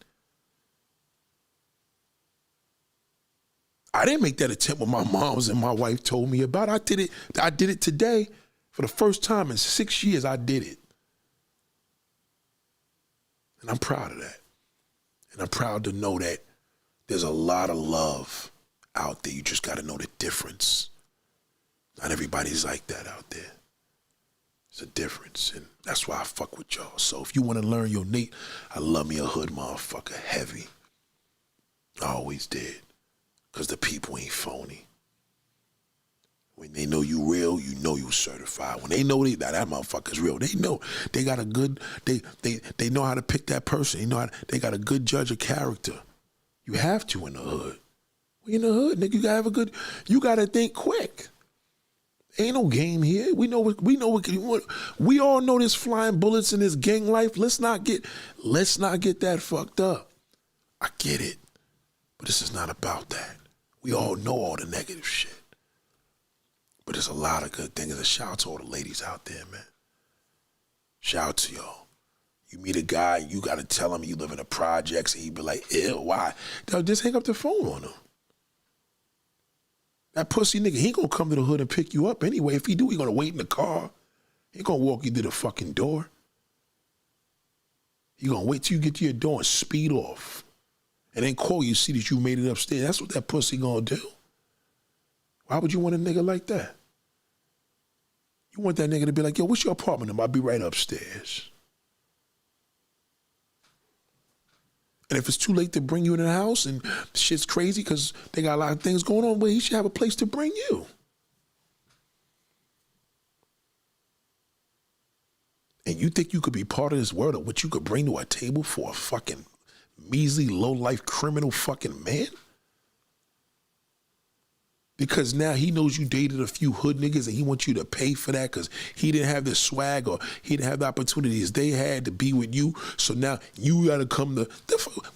I didn't make that attempt when my moms and my wife told me about it. I did it today. For the first time in 6 years, I did it. And I'm proud of that. And I'm proud to know that there's a lot of love out there. You just got to know the difference. Not everybody's like that out there. It's a difference. And that's why I fuck with y'all. So if you want to learn your Nate, I love me a hood motherfucker heavy. I always did. Because the people ain't phony. When they know you real, you know you certified. When they know that motherfucker's real, they know they got a good, they know how to pick that person. They got a good judge of character. You have to in the hood. We in the hood, nigga, you gotta think quick. Ain't no game here. We all know this flying bullets in this gang life. Let's not get that fucked up. I get it. But this is not about that. We all know all the negative shit. But there's a lot of good things. A shout out to all the ladies out there, man. Shout out to y'all. You meet a guy, you got to tell him you live in the projects, and he be like, ew, why? Just hang up the phone on him. That pussy nigga, he gonna come to the hood and pick you up anyway. If he do, he gonna wait in the car. He gonna walk you to the fucking door. He gonna wait till you get to your door and speed off. And then call you, see that you made it upstairs. That's what that pussy gonna do. Why would you want a nigga like that? You want that nigga to be like, yo, what's your apartment number? I'll be right upstairs. And if it's too late to bring you in the house and shit's crazy because they got a lot of things going on, well, he should have a place to bring you. And you think you could be part of this world of what you could bring to a table for a fucking measly, low-life criminal fucking man? Because now he knows you dated a few hood niggas and he wants you to pay for that because he didn't have the swag or he didn't have the opportunities they had to be with you. So now you got to come to...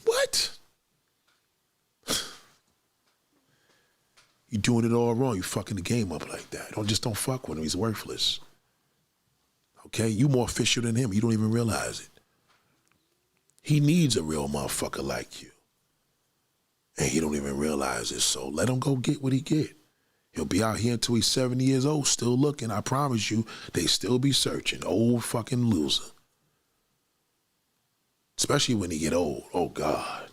What? You doing it all wrong. You fucking the game up like that. Don't fuck with him. He's worthless. Okay? You more official than him. You don't even realize it. He needs a real motherfucker like you. And he don't even realize it, so let him go get what he get. He'll be out here until he's 70 years old, still looking. I promise you, they still be searching. Old fucking loser. Especially when he get old. Oh, God.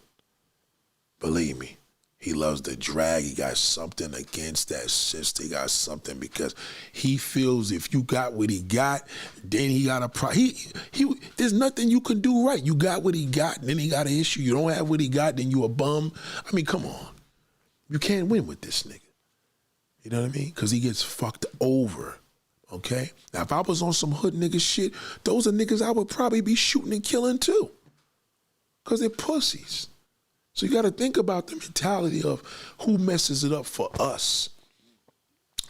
Believe me, he loves the drag. He got something against that sister. He got something because he feels if you got what he got, then he got a problem. There's nothing you can do right. You got what he got, and then he got an issue. You don't have what he got, then you a bum. I mean, come on. You can't win with this nigga. You know what I mean? Because he gets fucked over, okay? Now, if I was on some hood nigga shit, those are niggas I would probably be shooting and killing too because they're pussies. So you got to think about the mentality of who messes it up for us.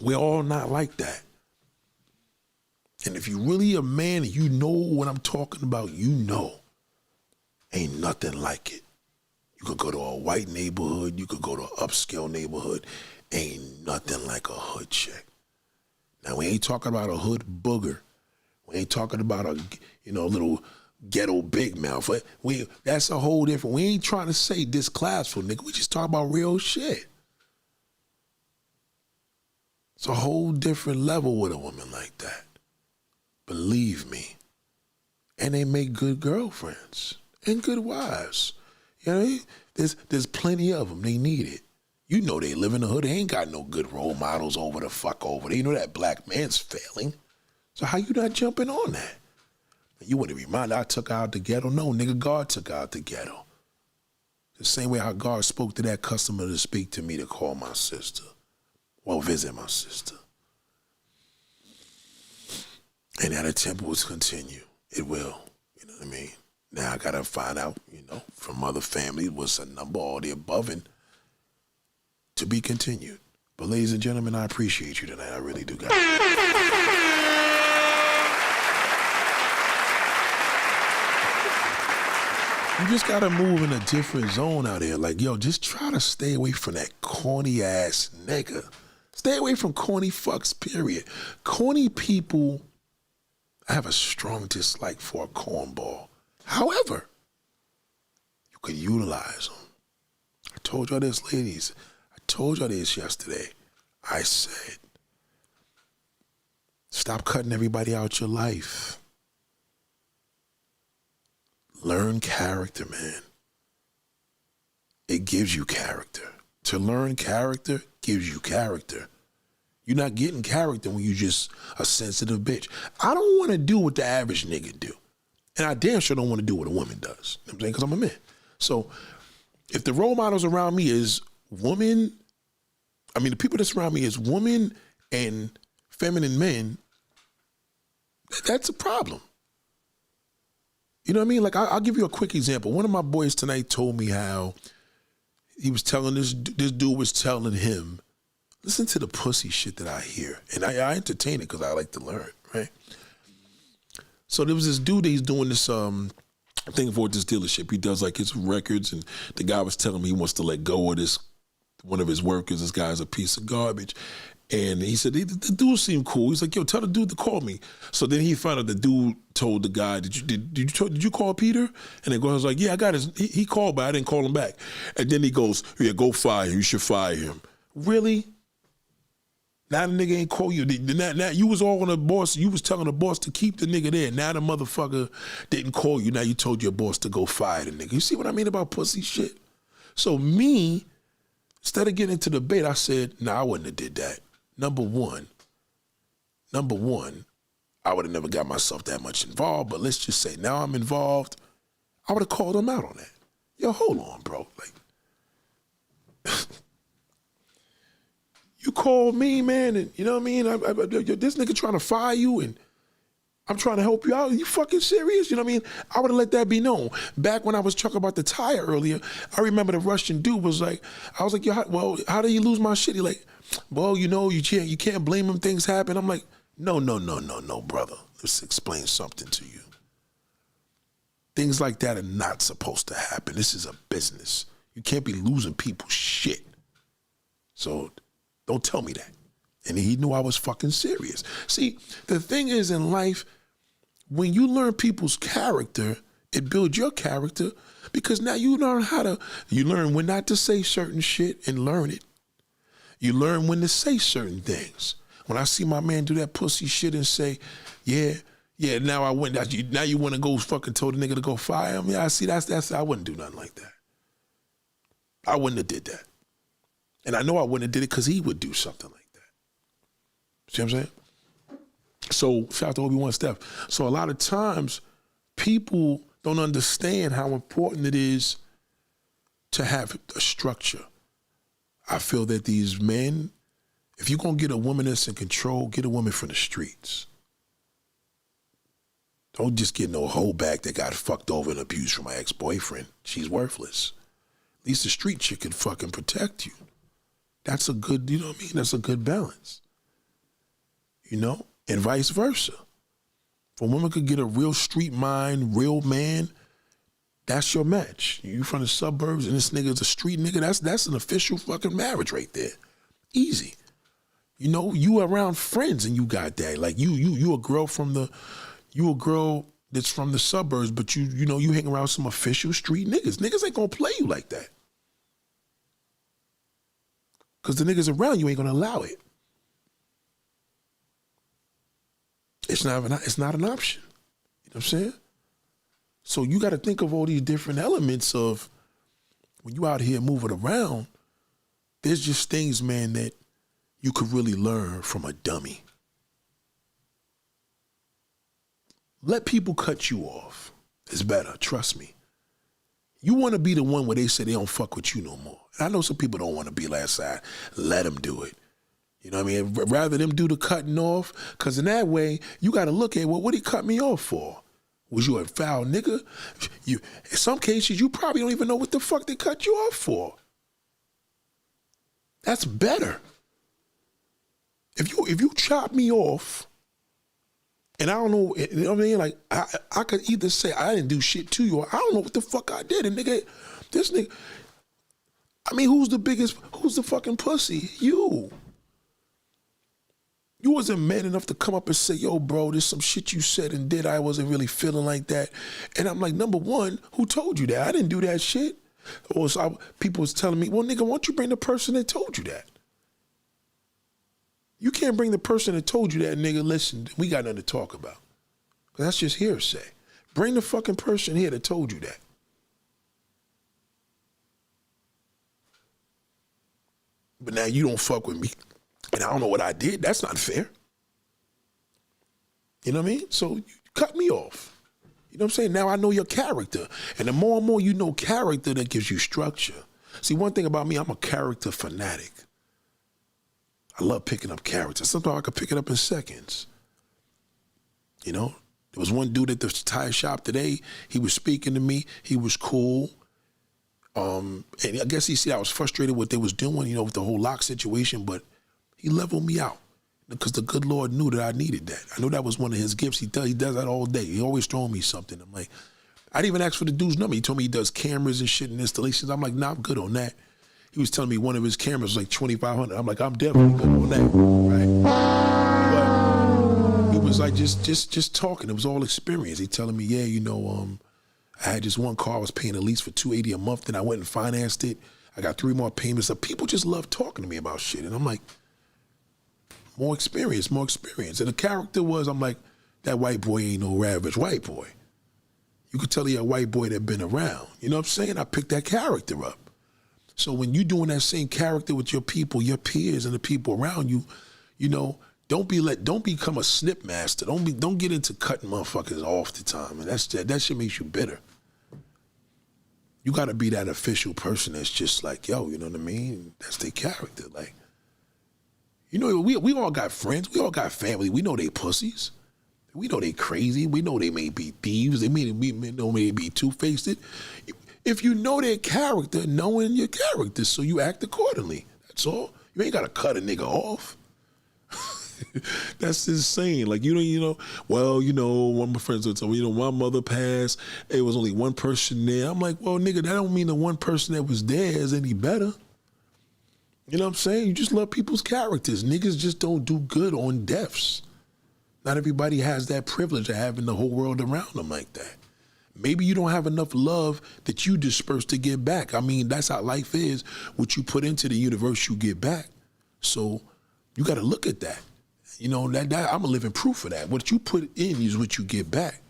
We're all not like that. And if you're really a man and you know what I'm talking about, you know, ain't nothing like it. You could go to a white neighborhood. You could go to an upscale neighborhood. Ain't nothing like a hood chick. Now, we ain't talking about a hood booger. We ain't talking about a, little ghetto big mouth. That's a whole different. We ain't trying to say this classful, nigga. We just talk about real shit. It's a whole different level with a woman like that. Believe me. And they make good girlfriends and good wives. You know what I mean? There's plenty of them. They need it. You know they live in the hood. They ain't got no good role models over the fuck over there. You know that black man's failing. So how you not jumping on that? You want to remind I took out the ghetto? No, nigga, God took out the ghetto. The same way how God spoke to that customer to speak to me to call my sister. Well, visit my sister. And that attempt will continue. It will. You know what I mean? Now I got to find out, from other families what's a number, all the above, and to be continued. But ladies and gentlemen, I appreciate you tonight. I really do, guys. You just gotta move in a different zone out here. Like, yo, just try to stay away from that corny ass nigga. Stay away from corny fucks, period. Corny people, I have a strong dislike for a cornball. However, you can utilize them. I told y'all this, ladies. I told y'all this yesterday. I said, stop cutting everybody out your life. Learn character, man. It gives you character. To learn character gives you character. You're not getting character when you just a sensitive bitch. I don't want to do what the average nigga do. And I damn sure don't want to do what a woman does. You know what I'm saying? Because I'm a man. So if the role models around me is women, the people that surround me is women and feminine men, that's a problem. You know what I mean? Like, I'll give you a quick example. One of my boys tonight told me how he was telling this dude was telling him, listen to the pussy shit that I hear. And I entertain it because I like to learn, right? So there was this dude that he's doing this thing for this dealership. He does like his records, and the guy was telling me he wants to let go of this, one of his workers. This guy's a piece of garbage. And he said, the dude seemed cool. He's like, yo, tell the dude to call me. So then he found out the dude told the guy, did you call Peter? And the guy was like, yeah, I got his, he called, but I didn't call him back. And then he goes, yeah, go fire him. You should fire him. Really? Now the nigga ain't call you. Now you was all on the boss. You was telling the boss to keep the nigga there. Now the motherfucker didn't call you. Now you told your boss to go fire the nigga. You see what I mean about pussy shit? So me, instead of getting into the debate, I said, nah, I wouldn't have did that. Number one, I would have never got myself that much involved, but let's just say now I'm involved, I would have called him out on that. Yo, hold on, bro. Like, you called me, man, and you know what I mean? This nigga trying to fire you, and I'm trying to help you out. Are you fucking serious? You know what I mean? I would have let that be known. Back when I was talking about the tire earlier, I remember the Russian dude was like, I was like, yo, how did you lose my shit? He like, well, you know, you can't blame him. Things happen. I'm like, no, brother. Let's explain something to you. Things like that are not supposed to happen. This is a business. You can't be losing people's shit. So don't tell me that. And he knew I was fucking serious. See, the thing is in life, when you learn people's character, it builds your character because now you learn when not to say certain shit and learn it. You learn when to say certain things. When I see my man do that pussy shit and say, yeah, now you want to go fucking tell the nigga to go fire him? Yeah, I see, I wouldn't do nothing like that. I wouldn't have did that. And I know I wouldn't have did it because he would do something like that. See what I'm saying? So shout out to Obi-Wan Steph. So a lot of times people don't understand how important it is to have a structure. I feel that these men, if you're going to get a woman that's in control, get a woman from the streets. Don't just get no hoe back that got fucked over and abused from my ex-boyfriend. She's worthless. At least the street chick can fucking protect you. That's a good, you know what I mean? That's a good balance. You know? And vice versa. If a woman could get a real street mind, real man, that's your match. You from the suburbs and this nigga's a street nigga, that's an official fucking marriage right there. Easy. You know, you around friends and you got that. Like you a girl that's from the suburbs, but you know, you hang around some official street niggas. Niggas ain't gonna play you like that. Cause the niggas around you ain't gonna allow it. It's not an option. You know what I'm saying? So you got to think of all these different elements of when you out here moving around, there's just things, man, that you could really learn from a dummy. Let people cut you off. It's better, trust me. You want to be the one where they say they don't fuck with you no more. And I know some people don't want to be last side. Let them do it. You know what I mean? Rather them do the cutting off, because in that way, you got to look at, well, what did he cut me off for? Was you a foul nigga? In some cases, you probably don't even know what the fuck they cut you off for. That's better. If you chop me off, and I don't know, you know what I mean? Like, I could either say I didn't do shit to you, or I don't know what the fuck I did. And this nigga, I mean, who's the fucking pussy? You. wasn't man enough to come up and say, yo, bro, there's some shit you said and did. I wasn't really feeling like that. And I'm like, number one, who told you that? I didn't do that shit. Or so people was telling me, well, nigga, why don't you bring the person that told you that? You can't bring the person that told you that, nigga, listen, we got nothing to talk about. That's just hearsay. Bring the fucking person here that told you that. But now you don't fuck with me, and I don't know what I did. That's not fair. You know what I mean? So you cut me off. You know what I'm saying? Now I know your character. And the more and more you know character, that gives you structure. See, one thing about me, I'm a character fanatic. I love picking up character. Sometimes I could pick it up in seconds. You know? There was one dude at the tire shop today. He was speaking to me. He was cool. And I guess he said I was frustrated with what they was doing, you know, with the whole lock situation, but he leveled me out because the good Lord knew that I needed that. I know that was one of his gifts. He does that all day. He always throwing me something. I'm like, I didn't even ask for the dude's number. He told me he does cameras and shit and installations. I'm like, nah, I'm good on that. He was telling me one of his cameras was like $2,500. I'm like, I'm definitely good on that, right? But he was like just talking. It was all experience. He telling me, yeah, you know, I had this one car I was paying a lease for $280 a month, then I went and financed it. I got 3 more payments. So people just love talking to me about shit. And I'm like, more experience. And the character was, I'm like, that white boy ain't no average white boy. You could tell he a white boy that been around. You know what I'm saying? I picked that character up. So when you doing that same character with your people, your peers and the people around you, you know, don't become a snip master. Don't get into cutting motherfuckers off the time. And that shit makes you bitter. You gotta be that official person that's just like, yo, you know what I mean? That's their character. Like, you know, we all got friends, we all got family. We know they pussies. We know they crazy. We know they may be thieves. We know they be two-faced. If you know their character, knowing your character, so you act accordingly. That's all. You ain't gotta cut a nigga off. That's insane. Like, you know, well, you know, one of my friends would tell me, you know, my mother passed, it was only one person there. I'm like, well, nigga, that don't mean the one person that was there is any better. You know what I'm saying? You just love people's characters. Niggas just don't do good on deaths. Not everybody has that privilege of having the whole world around them like that. Maybe you don't have enough love that you disperse to get back. I mean, that's how life is. What you put into the universe, you get back. So you got to look at that. You know, that I'm a living proof of that. What you put in is what you get back.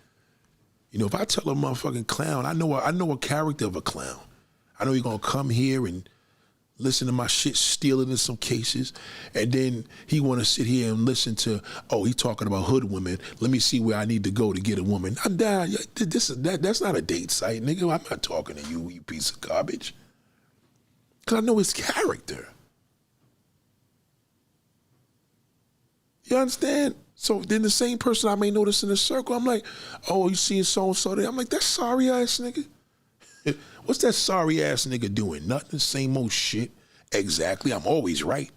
You know, if I tell a motherfucking clown, I know a character of a clown. I know he's gonna come here and listen to my shit, steal it in some cases, and then he wanna sit here and listen to, oh, he talking about hood women. Let me see where I need to go to get a woman. I'm down. That's not a date site, nigga. I'm not talking to you, you piece of garbage. Cause I know his character. You understand? So then the same person I may notice in the circle, I'm like, oh, you seeing so-and-so there? I'm like, that sorry ass nigga. What's that sorry ass nigga doing? Nothing, same old shit. Exactly, I'm always right.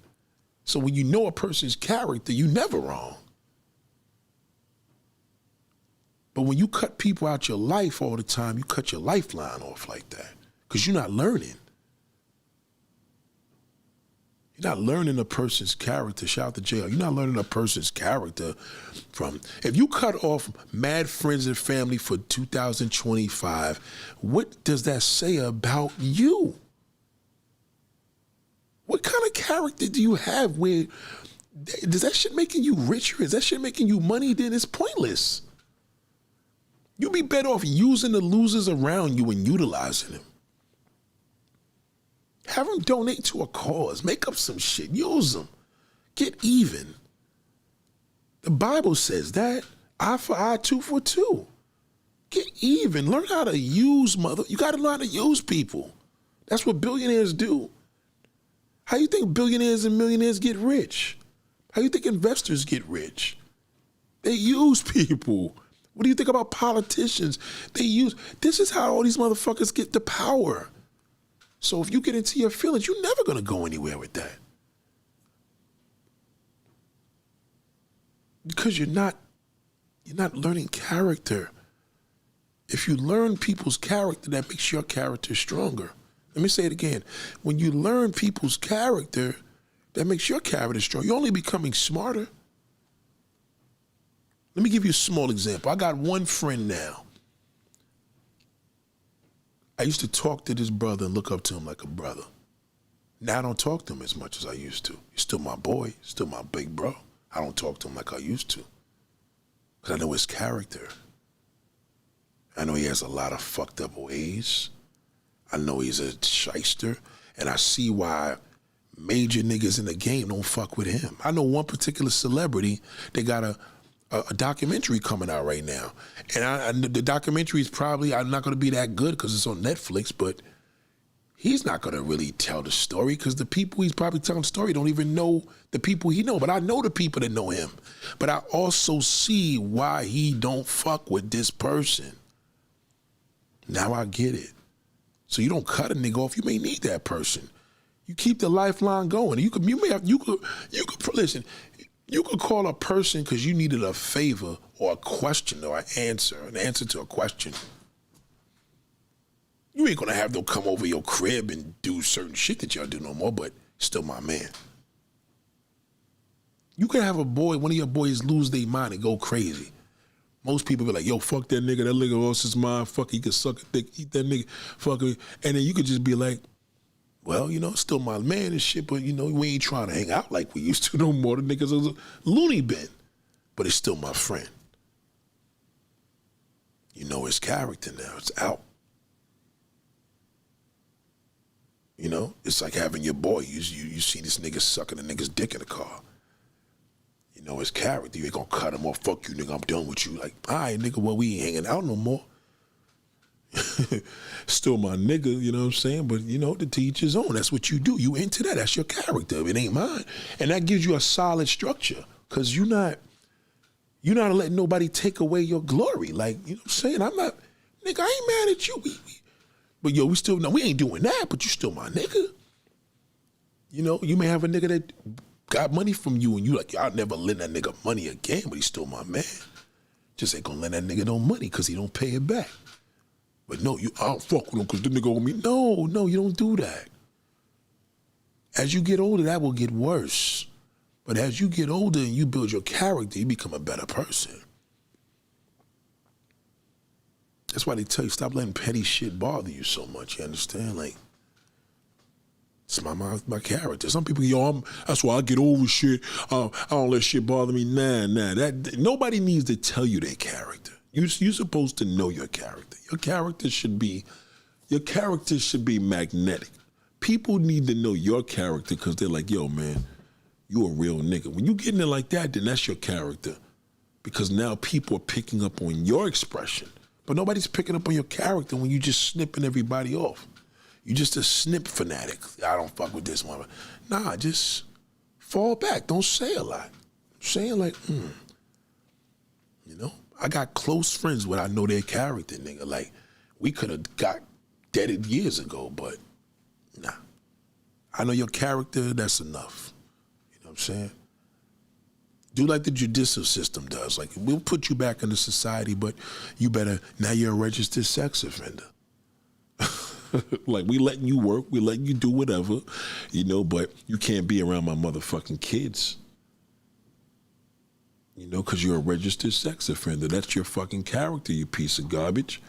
So when you know a person's character, you never wrong. But when you cut people out your life all the time, you cut your lifeline off like that because you're not learning. You're not learning a person's character. Shout out to jail. You're not learning a person's character from, if you cut off mad friends and family for 2025, what does that say about you? What kind of character do you have where, is that shit making you richer? Is that shit making you money? Then it's pointless. You'd be better off using the losers around you and utilizing them. Have them donate to a cause. Make up some shit. Use them. Get even. The Bible says that. Eye for eye, tooth for tooth. Get even. Learn how to use You got to learn how to use people. That's what billionaires do. How you think billionaires and millionaires get rich? How you think investors get rich? They use people. What do you think about politicians? This is how all these motherfuckers get the power. So if you get into your feelings, you're never going to go anywhere with that. Because you're not learning character. If you learn people's character, that makes your character stronger. Let me say it again. When you learn people's character, that makes your character strong. You're only becoming smarter. Let me give you a small example. I got one friend now. I used to talk to this brother and look up to him like a brother. Now I don't talk to him as much as I used to. He's still my boy, still my big bro. I don't talk to him like I used to. Because I know his character. I know he has a lot of fucked up ways. I know he's a shyster. And I see why major niggas in the game don't fuck with him. I know one particular celebrity, they got a documentary coming out right now. And the documentary is probably, I'm not going to be that good because it's on Netflix, but he's not going to really tell the story because the people he's probably telling the story don't even know the people he know. But I know the people that know him. But I also see why he don't fuck with this person. Now I get it. So you don't cut a nigga off. You may need that person. You keep the lifeline going. You could listen. You could call a person because you needed a favor or a question or an answer to a question. You ain't gonna have them come over your crib and do certain shit that y'all do no more, but still my man. You can have one of your boys lose their mind and go crazy. Most people be like, yo, fuck that nigga lost his mind, fuck, he could suck a dick, eat that nigga, fuck it. And then you could just be like, well, still my man and shit, but we ain't trying to hang out like we used to no more. The niggas is a loony bin, but it's still my friend. You know his character now, it's out. It's like having your boy, you see this nigga sucking a nigga's dick in the car. You know his character, you ain't gonna cut him off, fuck you nigga, I'm done with you. Like, all right nigga, well we ain't hanging out no more. Still my nigga, you know what I'm saying? But to teach his own, that's what you do. You into that, that's your character, it ain't mine. And that gives you a solid structure, cause you're not letting nobody take away your glory. Like, you know what I'm saying? I'm not, nigga, I ain't mad at you. But yo, we ain't doing that, but you still my nigga. You may have a nigga that got money from you and you like, I'll never lend that nigga money again, but he's still my man. Just ain't gonna lend that nigga no money because he don't pay it back. But no, I don't fuck with him because the nigga owe me. No, you don't do that. As you get older, that will get worse. But as you get older and you build your character, you become a better person. That's why they tell you, stop letting petty shit bother you so much, you understand? Like, it's my character. Some people, that's why I get over shit. I don't let shit bother me. Nah. Nobody needs to tell you their character. You're supposed to know your character. Your character should be magnetic. People need to know your character because they're like, yo, man, you a real nigga. When you get in there like that, then that's your character. Because now people are picking up on your expression. But nobody's picking up on your character when you just snipping everybody off. You just a snip fanatic. I don't fuck with this one. Nah, just fall back. Don't say a lot. Saying like, I got close friends where I know their character, nigga. Like, we could have got deaded years ago, but nah. I know your character, that's enough. You know what I'm saying? Do like the judicial system does. Like, we'll put you back into society, but now you're a registered sex offender. Like, we letting you work, we letting you do whatever, but you can't be around my motherfucking kids. Because you're a registered sex offender. That's your fucking character, you piece of garbage.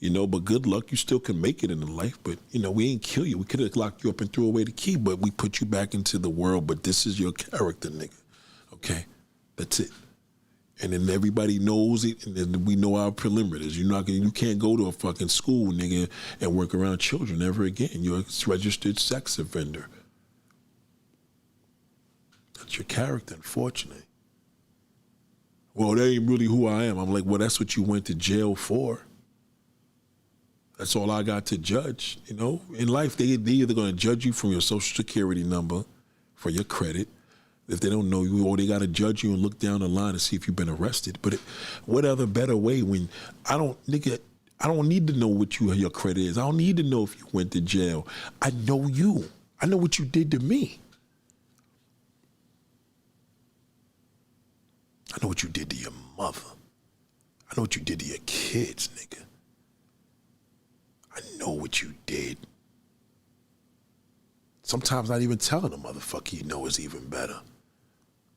But good luck, you still can make it in life. But, we ain't kill you. We could have locked you up and threw away the key, but we put you back into the world. But this is your character, nigga. Okay? That's it. And then everybody knows it, and then we know our perimeters. You can't go to a fucking school, nigga, and work around children ever again. You're a registered sex offender. That's your character, unfortunately. Well, that ain't really who I am. I'm like, well, that's what you went to jail for. That's all I got to judge. In life, they either going to judge you from your social security number for your credit. If they don't know you, or they got to judge you and look down the line and see if you've been arrested. But what other better way when I don't need to know what your credit is. I don't need to know if you went to jail. I know you. I know what you did to me. I know what you did to your mother. I know what you did to your kids, nigga. I know what you did. Sometimes not even telling a motherfucker you know is even better.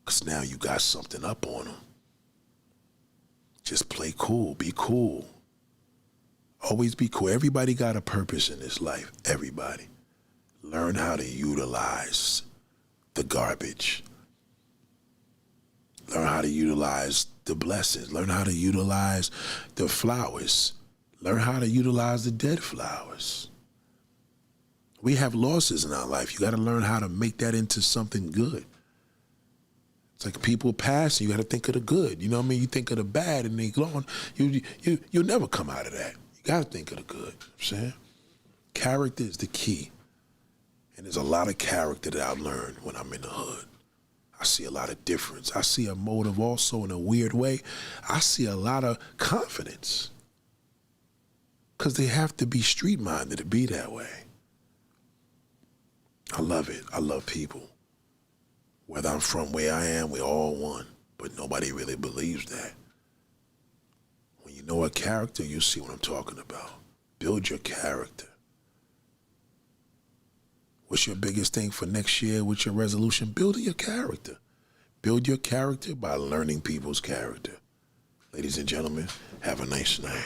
Because now you got something up on them. Just play cool, be cool. Always be cool. Everybody got a purpose in this life, everybody. Learn how to utilize the garbage. Learn how to utilize the blessings. Learn how to utilize the flowers. Learn how to utilize the dead flowers. We have losses in our life. You got to learn how to make that into something good. It's like people pass, you got to think of the good. You know what I mean? You think of the bad and they gone. You'll never come out of that. You got to think of the good. You know what I'm saying? Character is the key. And there's a lot of character that I've learned when I'm in the hood. I see a lot of difference. I see a motive also in a weird way. I see a lot of confidence. Because they have to be street-minded to be that way. I love it. I love people. Whether I'm from where I am, we're all one. But nobody really believes that. When you know a character, you see what I'm talking about. Build your character. What's your biggest thing for next year? What's your resolution? Building your character. Build your character by learning people's character. Ladies and gentlemen, have a nice night.